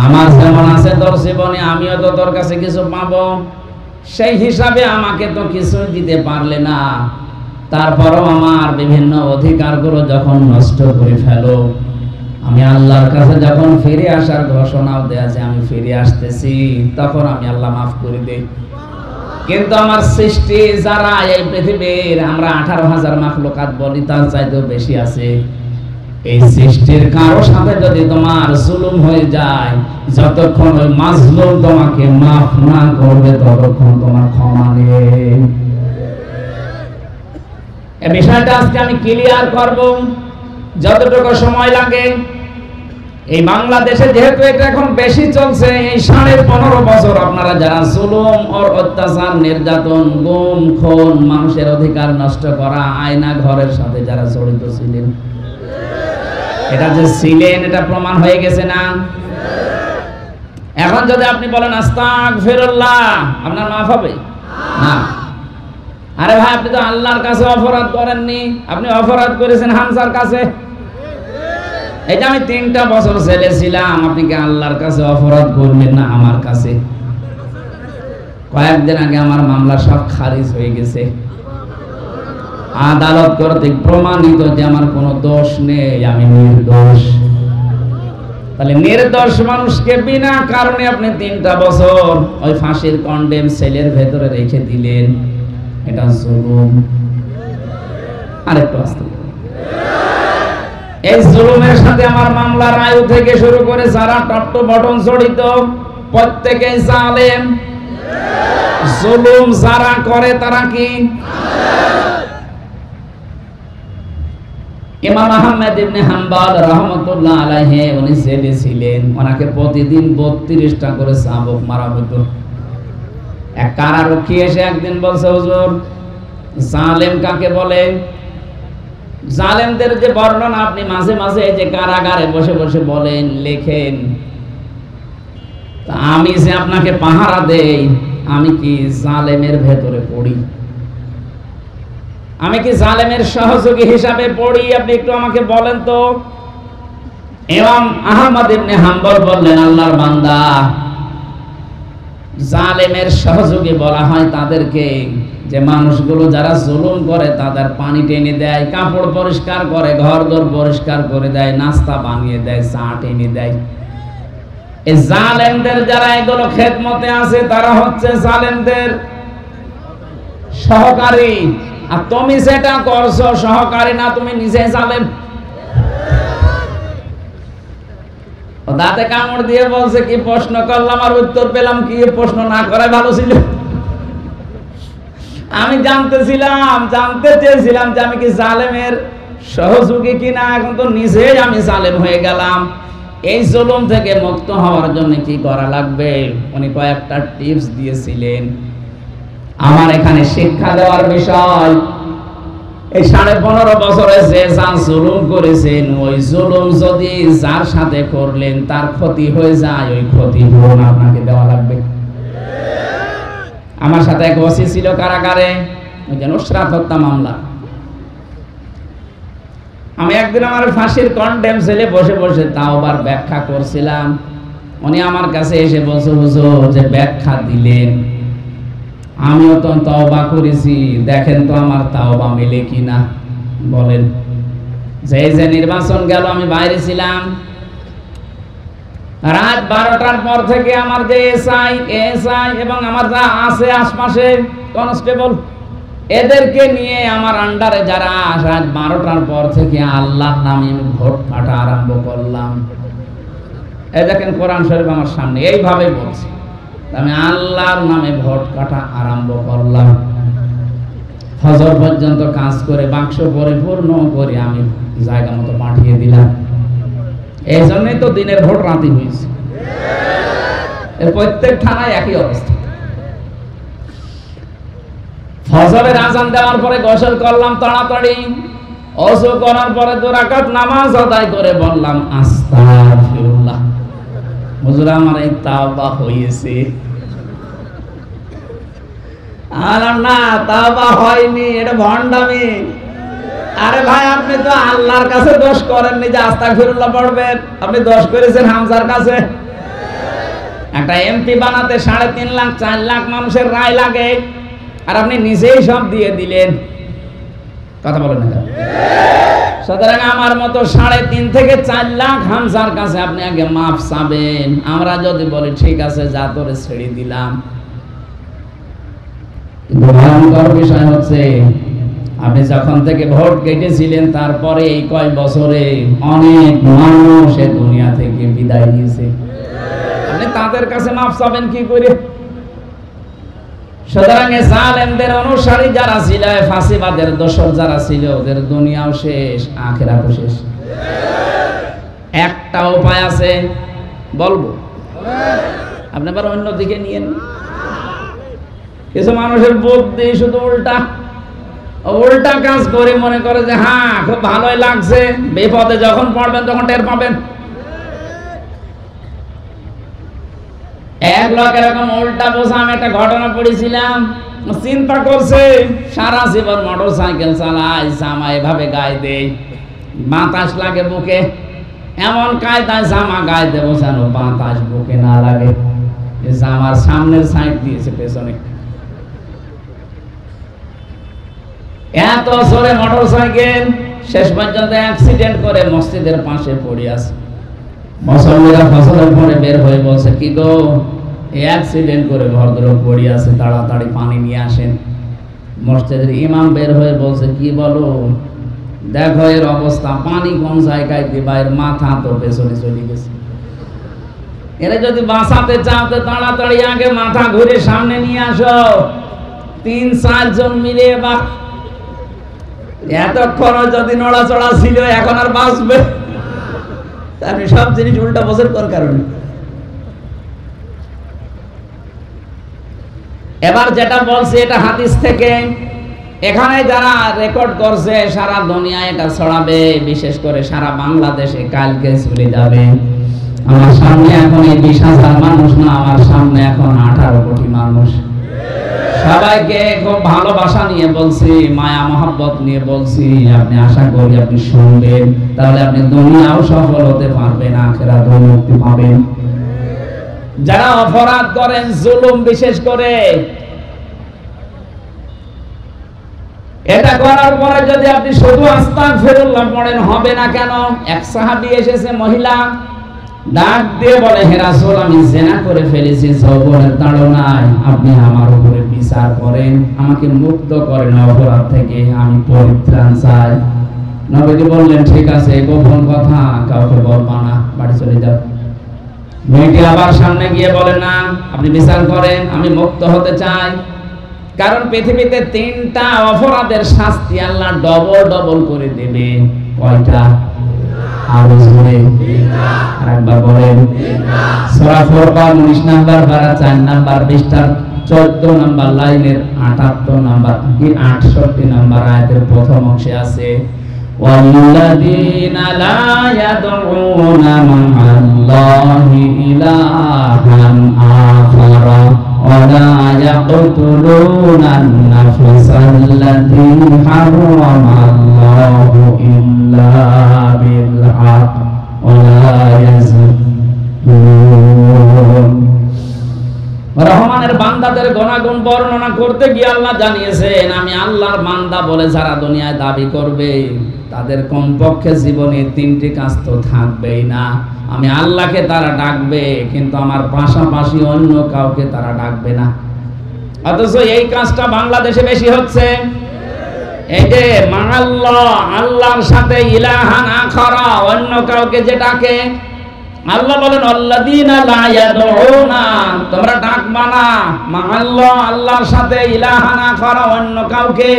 আমার যেমন আছে তোর জীবনে, আমিও তো তোর কাছে কিছু পাবো। সেই হিসাবে আমাকে তো কিছু দিতে পারলে না, তারপরও আমার বিভিন্ন অধিকারগুলো যখন নষ্ট করে ফেলো, আমি আল্লাহর কাছে যখন ফিরে আসার ঘোষণাও দেয়া যে আমি ফিরে আসতেছি, তখন আমি আল্লাহ মাফ করে দেই। কিন্তু আমার সৃষ্টি যারা এই পৃথিবীর, আমরা 18,000 মাখলুকাত বলি, তার চাইতেও বেশি আছে। এই সৃষ্টির কারো সাথে যদি তোমার জুলুম হয়ে যায়, যতক্ষণ ওই মাজলুম তোমাকে মাফ না করবে, ততক্ষণ তোমার ক্ষমা নেই। এই বিষয়টা আজকে আমি ক্লিয়ার করব যতটুকু সময় লাগে। এই বাংলাদেশে যেহেতু এটা এখন বেশি চলছে, এই 15.5 বছর আপনারা যারা জুলুম আর অত্যাচার, নির্যাতন, গুম খুন, মানুষের অধিকার নষ্ট করা, আয়না ঘরের সাথে যারা জড়িত ছিলেন, এটা যে ছিলেন এটা প্রমাণ হয়ে গেছে না? এখন যদি আপনি বলেন আস্তাগফিরুল্লাহ, আপনার মাফ হবে না? আরে ভাই, আপনি তো আল্লাহর কাছে অপরাধ করেননি, আপনি অপরাধ করেছেন হামজার কাছে। এটা আমি 3টা বছর জেলে ছিলাম, আপনি কি আল্লাহর কাছে অপরাধ করবেন না আমার কাছে? কয়েকদিন আগে আমার মামলা সব খারিজ হয়ে গেছে, আদালত কর্তৃক প্রমাণিত যে আমার কোনো দোষ নেই, আমি নির্দোষ। তাহলে নির্দোষ মানুষকে বিনা কারণে আপনি 3টা বছর ওই ফাঁসির কন্ডেম সেলের ভেতরে রেখে দিলেন, এটা জুলুম। আরেকটু আসতে, এই জুলুমের সাথে আমার মামলার আয়ু থেকে শুরু করে যারা টপ টু বটম জড়িত, প্রত্যেকেই জালেম। জুলুম যারা করে তারা কি? ইমাম আহমদ ইবনে হাম্বল রাহমাতুল্লাহ আলাইহি উনি জেলে ছিলেন, ওনাকে প্রতিদিন 32টা করে চাবুক মারা হতো। এক কারারক্ষী এসে একদিন বলছে, হুজুর জালেম কাকে বলে? জালেমদের যে বর্ণনা আপনি মাঝে মাঝে এই যে কারাগারে বসে বসে বলেন, লেখেন, তা আমি যে আপনাকে পাহারা দেই, আমি কি জালেমের ভেতরে পড়ি? আমি কি জালেমের সহযোগী হিসাবে পড়ি? আপনি একটু আমাকে বলেন তো। ইমাম আহমদ ইবনে হাম্বল বললেন, আল্লাহর বান্দা, জালেমের সহযোগী বলা হয় তাদেরকে যে মানুষগুলো যারা জুলুম করে তাদের পানি টেনে দেয়, কাপড় পরিষ্কার করে, ঘরদোর পরিষ্কার করে দেয়, নাস্তা বানিয়ে দেয়, চা টেনে দেয়। এই জালেমদের যারা এগুলো খেদমতে আছে তারা হচ্ছে জালেমদের সহকারী। আর তুমি সেটা করছো সহকারী না, তুমি নিজে জালেম। দাঁতে কামড় দিয়ে বলছে, কি প্রশ্ন করলাম আর উত্তর পেলাম কি? প্রশ্ন না করে ভালো ছিল। আমি জানতে চেয়েছিলাম যে আমি কি জালেমের সহযোগী কিনা। এখন তো নিজেই আমি জালেম হয়ে গেলাম। এই জুলুম থেকে মুক্ত হওয়ার জন্য কি করা লাগবে? উনি কয়েকটা টিপস দিয়েছিলেন। আমার এখানে শিক্ষা দেওয়ার বিষয়, এই 15.5 বছরে যে যার জুলুম করেছেন, ওই জুলুম যদি যার সাথে করলেন তার ক্ষতি হয়ে যায়, ওই ক্ষতি পূরণ আপনাকে দেওয়া লাগবে। আমার সাথে এক ওসি ছিল কারাগারে, ওই যে নুসরাত হত্যা মামলা। আমি একদিন আমার ফাঁসির কন্ডেম সেলে বসে বসে তাওবার ব্যাখ্যা করছিলাম। উনি আমার কাছে এসে বলছে, হুজুর যে ব্যাখ্যা দিলেন আমিও তো তওবা করেছি, দেখেন তো আমার তওবা মিলে কিনা। বলেন। যে নির্বাচন গেল আমি বাইরে ছিলাম, রাত 12টার পর থেকে আমার যে এসআই এবং আমার যা আছে আশপাশে কনস্টেবল, এদেরকে নিয়ে আমার আন্ডারে যারা রাত 12টার পর থেকে আল্লাহর নামে ভোট কাটা আরম্ভ করলাম। এই দেখেন কোরআন শরীফ আমার সামনে, এইভাবে বলছি, আমি আল্লাহর নামে ভোট কাটা আরম্ভ করলাম। ফজর পর্যন্ত কাজ করে বাক্স পরিপূর্ণ করে আমি জায়গা মতো পাঠিয়ে দিলাম। এই জন্যই তো দিনের ভোট রাতে হয়েছে। এর প্রত্যেক থানায় একই অবস্থা। ফজরের আজান দেওয়ার পরে গোসল করলাম তাড়াতাড়ি, ওযু করার পরে 2 রাকাত নামাজ আদায় করে বললাম আস্তাগফিরুল্লাহ। হুজুর আমার এই তাওবা হয়েছে। আর না, তাওবা হয়নি, এটা ভণ্ডামি। আরে ভাই, আপনি তো আল্লাহর কাছে দোষ করেননি যে আস্তাগফিরুল্লাহ পড়বেন, আপনি দোষ করেছেন হামজার কাছে। একটা এমপি বানাতে 3.5 লাখ 4 লাখ মানুষের রায় লাগে, আর আপনি নিজেই সব দিয়ে দিলেন। কথা বলেন না? সুতরাং আমার মতো 3.5 থেকে 4 লাখ হামজার কাছে আপনি আগে মাফ চাবেন। আমরা যদি বলি ঠিক আছে যা তোরে ছেড়ে দিলাম, কিন্তু ভয়ঙ্কর বিষয় হচ্ছে আপনি যখন থেকে ভোট কেটেছিলেন তারপরে এই কয় বছরে অনেক মানুষ এই দুনিয়া থেকে বিদায় নিয়েছে। আপনি তাদের কাছে মাফ চাবেন কি করে? সুতরাং জালেমদের অনুসারী যারা ছিল, ফাঁসিবাদের দোসর যারা ছিল, ওদের দুনিয়াও শেষ, আখিরাতও শেষ। একটা উপায় আছে, বলবো, আপনি আবার অন্যদিকে নিয়েন। কিছু মানুষের বুদ্ধি শুধু উল্টা কাজ করে মনে করে যে হ্যাঁ খুব ভালোই লাগছে, বিপদে যখন পড়বেন তখন টের পাবেন। এক লোক এরকম উল্টা বোঝা, আমি একটা ঘটনা পড়েছিলাম, চিন্তা করছে সারা জীবন মোটর সাইকেল চালায়, জামা এভাবে গায়ে দেয়, বাতাস লাগে বুকে, এমন কায়দায় জামা গায়ে দেবো যেন বাতাস বুকে না লাগে। জামার সামনের সাইড দিয়েছে পেছনে। এত জোরে মোটর সাইকেল, শেষ পর্যন্ত অ্যাক্সিডেন্ট করে মসজিদের পাশে পড়ে আছে। মুসল্লিরা ফজরের পরে বের হয়ে বলছে, কি গো অ্যাক্সিডেন্ট করে ভদ্রলোক পড়ে আছে, তাড়াতাড়ি পানি নিয়ে আসেন। মসজিদের ইমাম বের হয়ে বলছে, কি বলো, দেখো এর অবস্থা, পানি কোন জায়গায় দিবা, এর মাথা তো পেছনে চলে গেছে। এরা যদি বাঁচাতে চাও তো তাড়াতাড়ি আগে মাথা ঘুরে সামনে নিয়ে আসো। 3-4 জন মিলে বা এতক্ষণ যদি নড়াচড়া ছিল, এখন আর বাঁচবে? আপনি সব জিনিস উল্টা বছর করার কারণে। এবার যেটা বলছে এটা হাদিস থেকে, এখানে যারা রেকর্ড করছে সারা দুনিয়ায় এটা ছড়াবে, বিশেষ করে সারা বাংলাদেশে কালকে চলে যাবে। আমার সামনে এখন এই 20,000 মানুষ না, আমার সামনে এখন 18 কোটি মানুষ। সবাইকে খুব ভালোবাসা নিয়ে বলছি, মায়া মহব্বত নিয়ে বলছি। আপনি আশা করি আপনি শুনবেন, তাহলে আপনি দুনিয়াও সফল হতে পারবেন, আখিরাতেও মুক্তি পাবেন। যারা অপরাধ করেন, জুলুম বিশেষ করে, এটা করার পরে যদি আপনি শুধু আস্তাগফিরুল্লাহ পড়েন হবে না কেন? এক সাহাবী এসেছে, মহিলা ডাক দিয়ে বলে, হে রাসূল, আমি জিনা করে ফেলেছি যৌবনের তাড়নায়, আপনি আমার উপরে বিচার করেন, আমাকে মুক্ত করেন অপরাধ থেকে, আমি পরিত্রাণ চাই। নবীজি বললেন, ঠিক আছে, গোপন কথা কাউকে বলবা না, বাড়ি চলে যাও। মেয়েটি আবার সামনে গিয়ে বলে, না, আপনি বিচার করেন, আমি মুক্ত হতে চাই। কারণ পৃথিবীতে 3টা অপরাধের শাস্তি আল্লাহ ডবল ডবল করে দেবে। কয়টা? আরো জোরে আরেকবার বলেন। সূরা ফুরকান 19 নাম্বার পারা 4 নাম্বার পৃষ্ঠার 14 নাম্বার লাইনের 78 নাম্বার কি 68 নাম্বার আয়াতের প্রথম অংশে আছে, ওয়াল্লাযীনা লা ইয়াদউনা মা'আল্লাহি ইলাহান আখারা ওয়ালা ইয়াকতুলুনান নাফসাল্লাতী হারামাল্লাহু ইল্লা বিল হক ওয়ালা ইয়াজনুন। রহমানের বান্দাদের গুনাহগুণ বর্ণনা করতে গিয়ে আল্লাহ জানিয়েছেন, আমি আল্লাহর বান্দা বলে যারা দুনিয়ায় দাবি করবে, তাদের কমপক্ষে জীবনে 3টি কাজ তো থাকবেই না। আমি আল্লাহকে তারা ডাকবে, কিন্তু আমার পাশাপাশি অন্য কাউকে তারা ডাকবে না। অথচ এই কাজটা বাংলাদেশে বেশি হচ্ছে। এই যে মা'আল্লাহ, আল্লাহর সাথে ইলাহান আখারা, অন্য কাউকে যে ডাকে, আল্লাহ বলেন, আল্লাযীনা লা ইয়াদউনা, তোমরা ডাকবা না মা'আল্লাহ, আল্লাহর সাথে ইলাহান আখারা, অন্য কাউকে।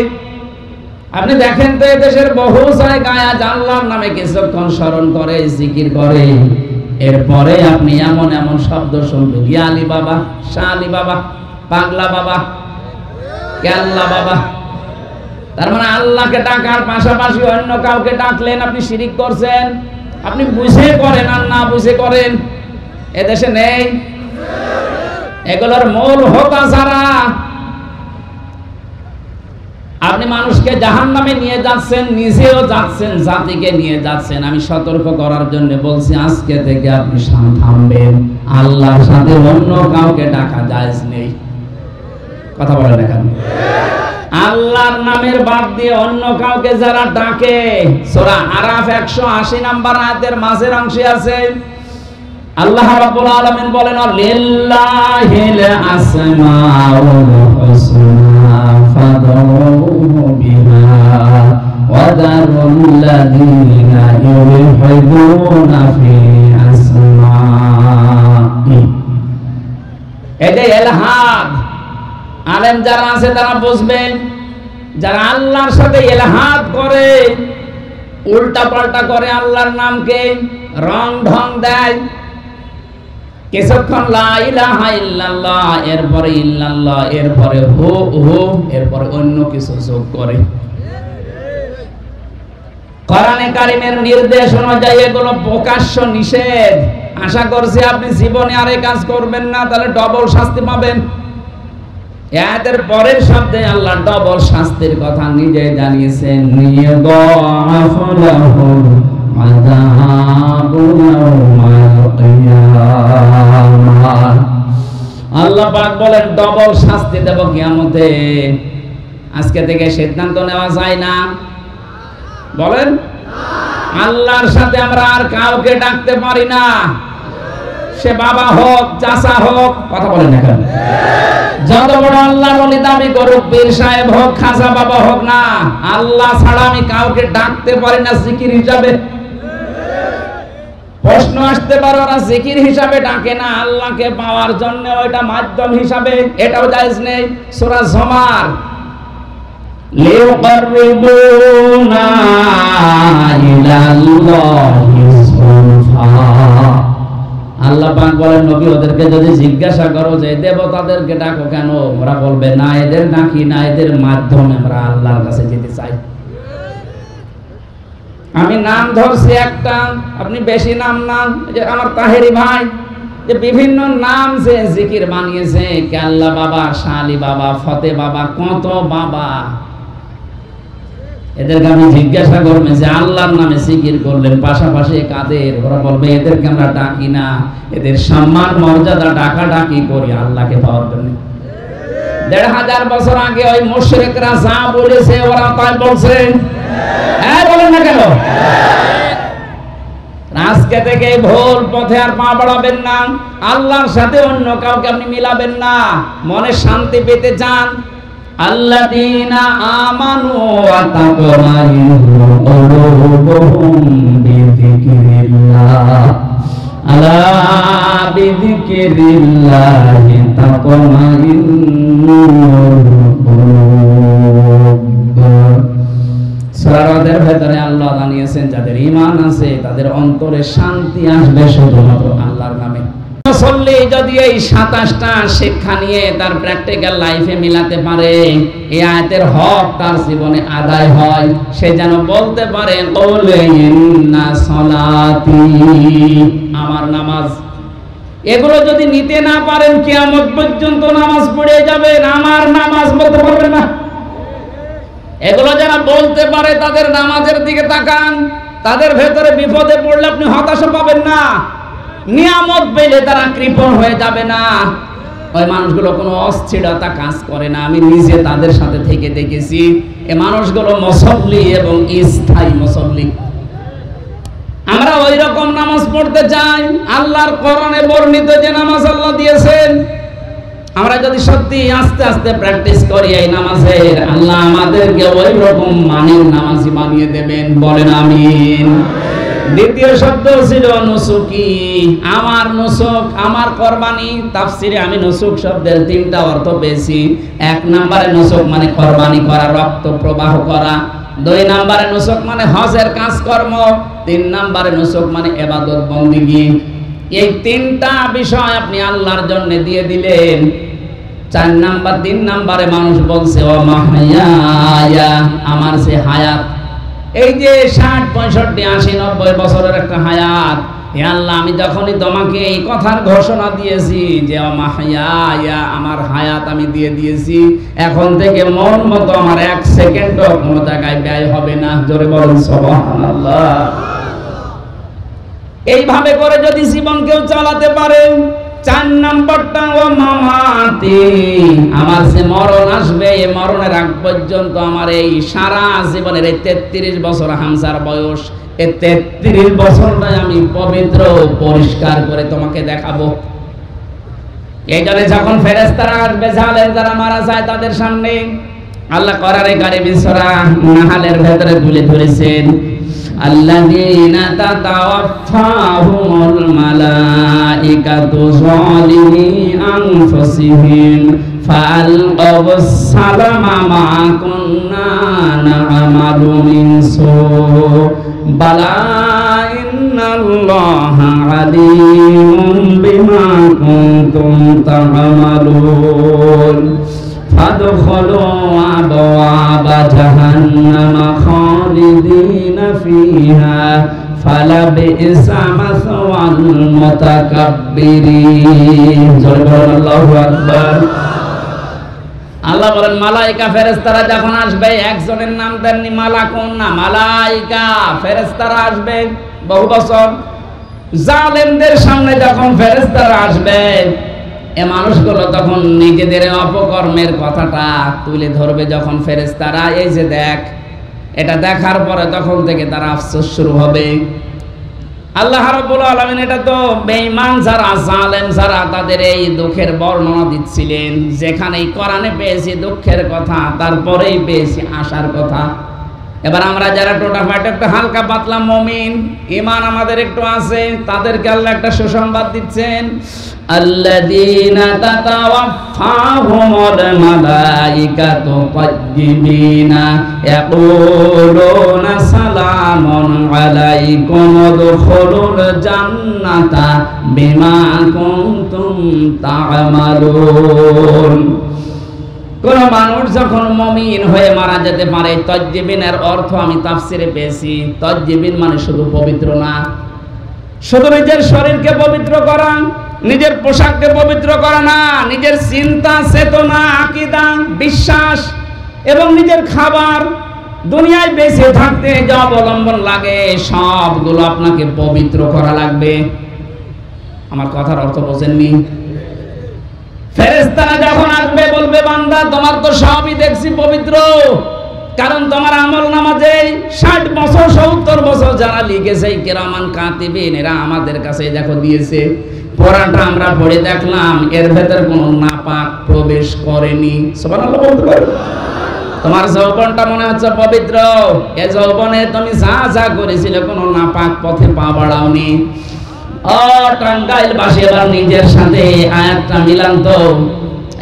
আপনি দেখেন তো দেশের বহু জায়গায় আজ আল্লাহর নামে কিছুক্ষণ স্মরণ করে, জিকির করে, এরপরে আপনি এমন এমন শব্দ শুনবেন, ইয়া আলী বাবা, শাহ আলী বাবা, পাগলা বাবা, কেল্লা বাবা। তার মানে আল্লাহকে ডাকার পাশাপাশি অন্য কাউকে ডাকলেন, আপনি শিরিক করছেন। আপনি বুঝে করেন আর না বুঝে করেন, এদেশে নেই। এগুলোর মূল হোতা যারা, আপনি মানুষকে জাহান্নামে নিয়ে যাচ্ছেন, নিজেও যাচ্ছেন, জাতিকে নিয়ে যাচ্ছেন। আমি সতর্ক করার জন্য বলছি, আজকে থেকে আপনি থামবেন। আল্লাহর সাথে অন্য কাউকে ডাকা জায়েজ নেই। কথা বলেন এখন। আল্লাহর নামের বাদ দিয়ে অন্য কাউকে যারা ডাকে, সূরা আরাফ 180 নাম্বার আয়াতের মাঝের অংশে আছে, আল্লাহ রাব্বুল আলামিন বলেন, লিল্লাহিল আসমাউল হুসনা ফাদউহু বিহা ওয়া যারুল্লাযীনা ইউলহিদুনা ফি আসমাই। এই যে ইলহাদ, আলেম যারা আছে তারা বুঝবেন, যারা আল্লাহর সাথে ইলহাদ করে, উল্টা পাল্টা করে, আল্লাহর নামকে রং ঢং দেয়, কিছুক্ষণ লা ইলাহা ইল্লাল্লাহ, এরপরে ইল্লাল্লাহ, এরপরে হু হু, এরপরে অন্য কিছু যোগ করে। কোরআনে কারীমের নির্দেশ অনুযায়ী এগুলো প্রকাশ্য নিষেধ। আশা করছি আপনি জীবনে আর এই কাজ করবেন না, তাহলে ডবল শাস্তি পাবেন। এর পরের শব্দে আল্লাহ ডবল শাস্তির কথা নিজে জানিয়েছেন, আল্লাহ পাক বলেন ডবল শাস্তি দেব কিয়ামতে। আজকে থেকে সিদ্ধান্ত নেওয়া যায় না, বলেন আল্লাহর সাথে আমরা আর কাউকে ডাকতে পারি না, সে বাবা হোক, চাচা হোক, কথা বলেন এখন, যত বড় আল্লাহর ওলি দাবি করুক, পীর সাহেব হোক, খাজা বাবা হোক না, আল্লাহ ছাড়া আমি কাউকে ডাকতে পারি না জিকির হিসাবে। প্রশ্ন আসতে পারে, ওরা জিকির হিসাবে ডাকে না, আল্লাহকে পাওয়ার জন্য ওইটা মাধ্যম হিসাবে, এটাও জায়েজ নেই। সূরা জুমার লিউকাররিবুনা ইলাল্লাহি যুলফা, আল্লাহ পাক বলেন, নবী ওদেরকে যদি জিজ্ঞাসা করো যে দেবতাদেরকে ডাকো কেন, ওরা বলবে না এদের ডাকি না, এদের মাধ্যমে আমরা আল্লাহর কাছে যেতে চাই। আমি নাম ধরছি একটা, আপনি বেশি নাম না, যে আমার তাহেরি ভাই, যে বিভিন্ন নাম যে জিকির বানিয়েছে, কেল্লা বাবা, শালি বাবা, ফতে বাবা, কত বাবা। এদেরকে আমি জিজ্ঞাসা করবে যে আল্লাহর নামে জিকির করলেন, পাশাপাশি কাদের? ওরা বলবে এদেরকে আমরা ডাকি না, এদের সম্মান মর্যাদা ডাকা ডাকি করি আল্লাহকে পাওয়ার জন্য। ১৫০০ বছর আগে ওই মুশরিকরা যা বলেছে ওরা তাই বলছে। হ্যাঁ বলেন না কেন? আজকে থেকে ভুল পথে আর পা বাড়াবেন না। আল্লাহর সাথে অন্য কাউকে আপনি মিলাবেন না। মনে শান্তি পেতে চান, আল্লাযীনা আমানু ওয়া তাতমাইন্নু কুলুবুহুম বিযিকরিল্লাহ, আলা বিযিকরিল্লাহি তাতমাইন্নুল কুলুব। সূরার ভেতরে আল্লাহ জানিয়েছেন যাদের ঈমান আছে তাদের অন্তরে শান্তি আসবে শুধুমাত্র আল্লাহর নামে। মুসল্লি যদি এই ২৭টা শিক্ষা নিয়ে তার প্র্যাকটিক্যাল লাইফে মিলাতে পারে, এই আয়াতের হক তার জীবনে আদায় হয়, সে যেন বলতে পারে কুল ইন্না সলাতি, আমার নামাজ। এগুলো যদি নিতে না পারেন কিয়ামত পর্যন্ত নামাজ পড়ে যাবেন, আমার নামাজ বলতে পারবেন না। এগুলো যারা বলতে পারে তাদের নামাজের দিকে তাকান, তাদের ভেতরে বিপদে পড়লে আপনি হতাশা পাবেন না, নিয়ামত পেলে তারা কৃপণ হয়ে যাবে না। ওই মানুষগুলো কোনো অস্থিরতা কাজ করে না, আমি নিজে তাদের সাথে থেকে দেখেছি। এই মানুষগুলো মুসল্লি এবং স্থায়ী মুসল্লি। আমরা ওই রকম নামাজ পড়তে চাই, আল্লাহর কোরআনে বর্ণিত যে নামাজ আল্লাহ দিয়েছেন, আমরা যদি সত্যি আস্তে আস্তে প্র্যাকটিস করি এই নামাজের, আল্লাহ আমাদেরকে ওই রকম মানের নামাজি বানিয়ে দেবেন। বলেন আমিন। দ্বিতীয় শব্দ ছিল নুসুকি, আমার নুসুক, আমার কুরবানি। তাফসিরে আমি নুসুক শব্দের 3টা অর্থ পেয়েছি। 1 নম্বরে নুসুক মানে কুরবানি করা, রক্ত প্রবাহ করা। 2 নম্বরে নুসুক মানে হজের কাজকর্ম। 3 নম্বরে নুসুক মানে ইবাদত বন্দেগী। এই 3টা বিষয় আপনি আল্লাহর জন্য দিয়ে দিলেন। 3 নম্বরে মানুষ বলছে ও মাহইয়া, আমার সে হায়াত, এই যে 60, 65, 80, 90 বছরের একটা হায়াত, হে আল্লাহ আমি যখনই তোমাকে এই কথার ঘোষণা দিয়েছি যে ও মাহইয়া, আমার হায়াত আমি দিয়ে দিয়েছি, এখন থেকে মন মতো আমার 1 সেকেন্ডও কোনো জায়গায় ব্যয় হবে না। জোরে বলুন সুবহানাল্লাহ। এইভাবে করে যদি জীবন কেউ চালাতে পারে। 4 নম্বরটা ও মামাতি, আমার যে মরণ আসবে, এই মরণের আগ পর্যন্ত আমার এই সারা জীবনের এই 33 বছর হামজার বয়স, এই 33 বছরটাই আমি পবিত্র পরিষ্কার করে তোমাকে দেখাবো। এই জন্য যখন ফেরেশতারা আসবে, জালেম যারা মারা যায় তাদের সামনে, আল্লাহ কোরআনে কারিমে সূরা নাহলের ভেতরে তুলে ধরেছেন, আল্লাযীনা তাতাওয়াফাহুমুল মালাইকাতু যালিমি আনফুসিহিম ফাআলকাউস সালামা মা কুন্না না'মালু মিন সু বালা ইন্নাল্লাহা আলীমুম বিমা কুনতুম তা'মালুন ফাদখুলু আবওয়াবা জাহান্নামা খালিদিনা ফিহা ফালাবিসা মাসওয়াল মুতাকাব্বিরিন। আল্লাহু আকবার। আল্লাহ বলেন মালাইকা ফেরেশতারা যখন আসবে, একজনের নাম দেননি মালাকুন না, মালাইকা ফেরেশতারা আসবে বহু বছর। জালেমদের সামনে যখন ফেরেশতারা আসবে, এ মানুষগুলো তখন নিজেদের অপকর্মের কথাটা তুলে ধরবে। যখন ফেরেশতারা এই যে দেখ, এটা দেখার পরে তখন থেকে তারা আফসোস শুরু হবে। আল্লাহ রাব্বুল আলামিন এটা তো বেঈমান যারা, জালেম যারা, তাদের এই দুঃখের বর্ণনা দিচ্ছিলেন। যেখানেই কোরআনে পেয়েছি দুঃখের কথা, তারপরেই পেয়েছি আশার কথা। এবার আমরা যারা টোটাফাটা একটু হালকা পাতলা মুমিন, ঈমান আমাদের একটু আছে, তাদেরকে আল্লাহ একটা সুসংবাদ দিচ্ছেন, আল্লাযীনা তাতাওয়াফাহুমুল মালাইকাতু তাইয়্যিবিনা ইয়াকুলুনা সালামুন আলাইকুম উদখুলুল জান্নাতা বিমা কুনতুম তা'মালুন। কোন মানুষ যখন মুমিন হয়ে মারা যেতে পারে, তাইয়্যিবিনের অর্থ আমি তাফসিরে পেয়েছি, তাইয়্যিবিন মানে শুধু পবিত্র না, শুধু নিজের শরীরকে পবিত্র করা, নিজের পোশাককে পবিত্র করে না, নিজের চিন্তা চেতনা আকীদা বিশ্বাস এবং নিজের খাবার দুনিয়ায় বেঁচে থাকতে যা অবলম্বন লাগে সবগুলো আপনাকে পবিত্র করা লাগবে। আমার কথার অর্থ বোঝেননি? ফেরেশতারা যখন আসবে বলবে বান্দা তোমার তো সবই দেখছি পবিত্র, কারণ তোমার আমলনামা যে 60 বছর 70 বছর যারা লিখেছে কিরামান কাতিবিন এরা আমাদের কাছে দেখো দিয়েছে, পড়াটা আমরা পড়ে দেখলাম এর ভেতর কোনো নাপাক প্রবেশ করেনি। সুবহানাল্লাহ বলতে পারো? তোমার যৌবনটা মনে হচ্ছে পবিত্র, এ যৌবনে তুমি যা যা করেছিলে কোনো নাপাক পথে পা বাড়াওনি। ও টাঙ্গাইল বাসী এবার নিজের সাথে আয়াতটা মিলান তো।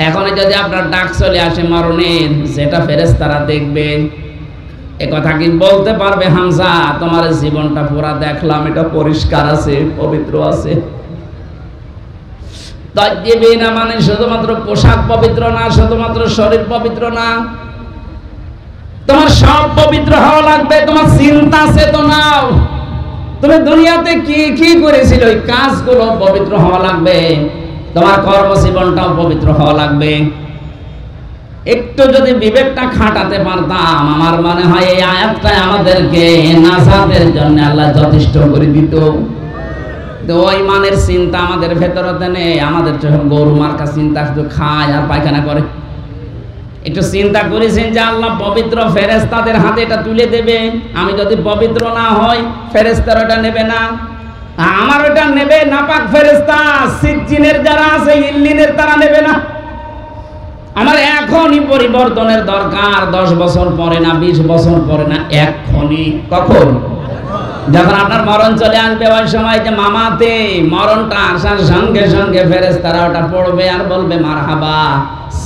এখন যদি আপনার ডাক চলে আসে মরণের, যেটা ফেরেশতারা দেখবে, এ কথা কি বলতে পারবে হামজা তোমার জীবনটা পুরা দেখলাম এটা পরিষ্কার আছে পবিত্র আছে? তাইয়্যিবিনা মানে শুধুমাত্র পোশাক পবিত্র না, শুধুমাত্র শরীর পবিত্র না, তোমার সব পবিত্র হওয়া লাগবে। তোমার চিন্তা চেতনাও, তুমি দুনিয়াতে কি কি করেছিল ওই কাজগুলো পবিত্র হওয়া লাগবে। তোমার কর্মজীবনটাও পবিত্র হওয়া লাগবে। একটু যদি বিবেকটা খাটাতে পারতাম, আমার মনে হয় এই আয়াতটা আমাদেরকে নাজাতের জন্য আল্লাহ যথেষ্ট করে দিত। ওই মানের চিন্তা আমাদের ভেতরতে নেই। আমাদের যখন গরু মার্কা চিন্তা শুধু খায় আর পায়খানা করে। একটু চিন্তা করেছেন যে আল্লাহ পবিত্র ফেরেশতাদের হাতে এটা তুলে দেবে, আমি যদি পবিত্র না হই ফেরেশতারা এটা নেবে না, আমার ওটা নেবে নাপাক ফেরেশতা। সিজ্জিনের যারা আছে ইল্লিনের তারা নেবে না। আমার এখনই পরিবর্তনের দরকার, 10 বছর পরে না, 20 বছর পরে না, এখনই। কখন? যখন আপনার মরণ চলে আসবে ওই সময় যে মামাতে মরণটা আসার সঙ্গে সঙ্গে ফেরেশতারা ওটা পড়বে আর বলবে মারহাবা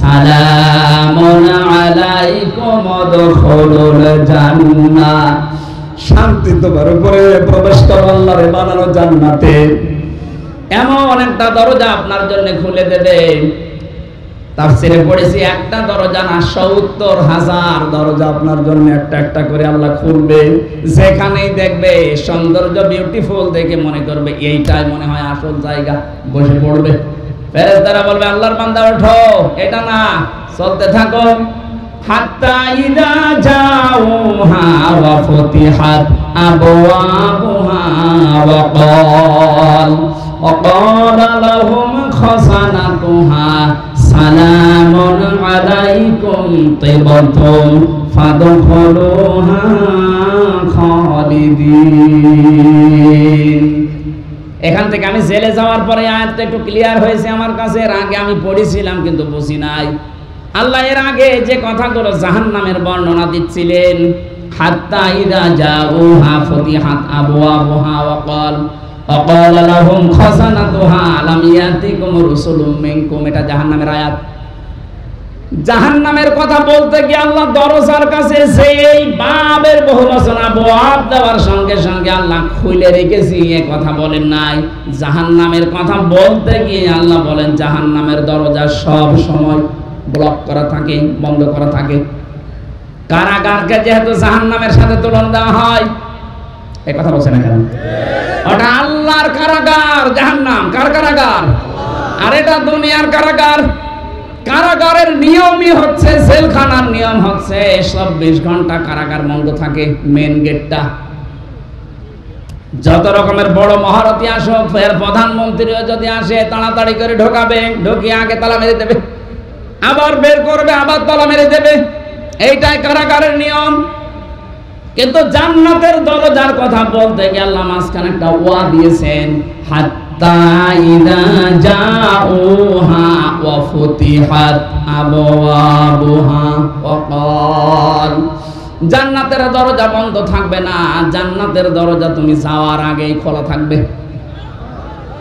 সালামুন আলাইকুম উদখুলুল জান্নাহ, শান্তি তোমার উপরে প্রবেশ করো আল্লাহর বানানো জান্নাতে। এমন একটা দরজা আপনার জন্য খুলে দেবে। তাফসীরে পড়েছি একটা দরজা না ৭০,০০০ দরজা আপনার জন্য একটা একটা করে আল্লাহ খুলবে। যেখানেই দেখবে সৌন্দর্য বিউটিফুল দেখে মনে করবে এইটাই মনে হয় আসল জায়গা, বসে পড়বে। ফেরেশতারা বলবে আল্লাহর বান্দা ওঠো, এটা না, চলতে থাকো। হাত্তা ইযা জাউহা ওয়া ফুতিহাত আবওয়াবুহা ওয়া ক্বালা লাহুম খাযানাতুহা সালামুন আলাইকুম তিবতুম ফাদখুলুহা খালিদিন। এখান থেকে আমি জেলে যাওয়ার পরে আয়াতটা একটু ক্লিয়ার হয়েছে আমার কাছে। এর আগে আমি পড়েছিলাম কিন্তু বুঝি নাই। আল্লাহ এর আগে যে কথাগুলো জাহান্নামের বর্ণনা দিচ্ছিলেন, হাত্তা ইযা জাউহা ফুতিহাত আবওয়াবুহা ওয়া ক্বালা লাহুম খাযানাতুহা আলাম ইয়াতিকুম রাসূলুম মিনকুম, এটা জাহান্নামের আয়াত। জাহান্নামের কথা বলতে গিয়ে আল্লাহ দরজার কাছে সেই বাবের বহুবচন আবওয়াব দেওয়ার সঙ্গে সঙ্গে আল্লাহ খুলে রেখেছি এ কথা বলেন নাই। জাহান্নামের কথা বলতে গিয়ে আল্লাহ বলেন জাহান্নামের দরজা সব সময় ব্লক করা থাকে, বন্ধ করা থাকে। কারাগারকে যেহেতু জাহান্নামের সাথে তুলনা দেওয়া হয়, এই কথা বলছে না কেন? ওটা আল্লাহর কারাগার, জাহান্নাম কার কারাগার? আর এটা দুনিয়ার কারাগার। কারাগারের নিয়মই হচ্ছে, জেলখানার নিয়ম হচ্ছে 24 ঘন্টা কারাগার বন্ধ থাকে, মেন গেটটা। যত রকমের বড় মহারথী আসুক, ফের প্রধানমন্ত্রীও যদি আসে তাড়াতাড়ি করে ঢোকাবে, ঢুকিয়ে আগে তালা মেরে দেবে, আবার বের করবে, আবার তালা মেরে দেবে। এইটাই কারাগারের নিয়ম। কিন্তু জান্নাতের দরজার কথা বলতে গিয়ে আল্লাহ মাঝখানে একটা ওয়া দিয়েছেন, হাত্তা ইযা জাউহা ওয়া ফুতিহাত আবওয়াবুহা ওয়া ক্বাল, জান্নাতের দরজা বন্ধ থাকবে না, জান্নাতের দরজা তুমি যাওয়ার আগেই খোলা থাকবে।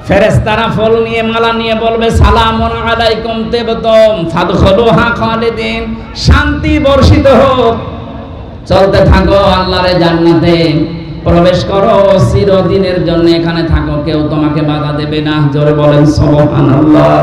ফেরেশতারা ফুল নিয়ে মালা নিয়ে বলবে সালামুন আলাইকুম তিবতুম ফাদখুলুহা খালিদিন, শান্তি বর্ষিত হোক, চলতে থাকো আল্লাহর জান্নাতে, প্রবেশ করো, চিরদিনের জন্য এখানে থাকো, কেউ তোমাকে বাধা দেবে না। জোরে বলেন সুবহানাল্লাহ।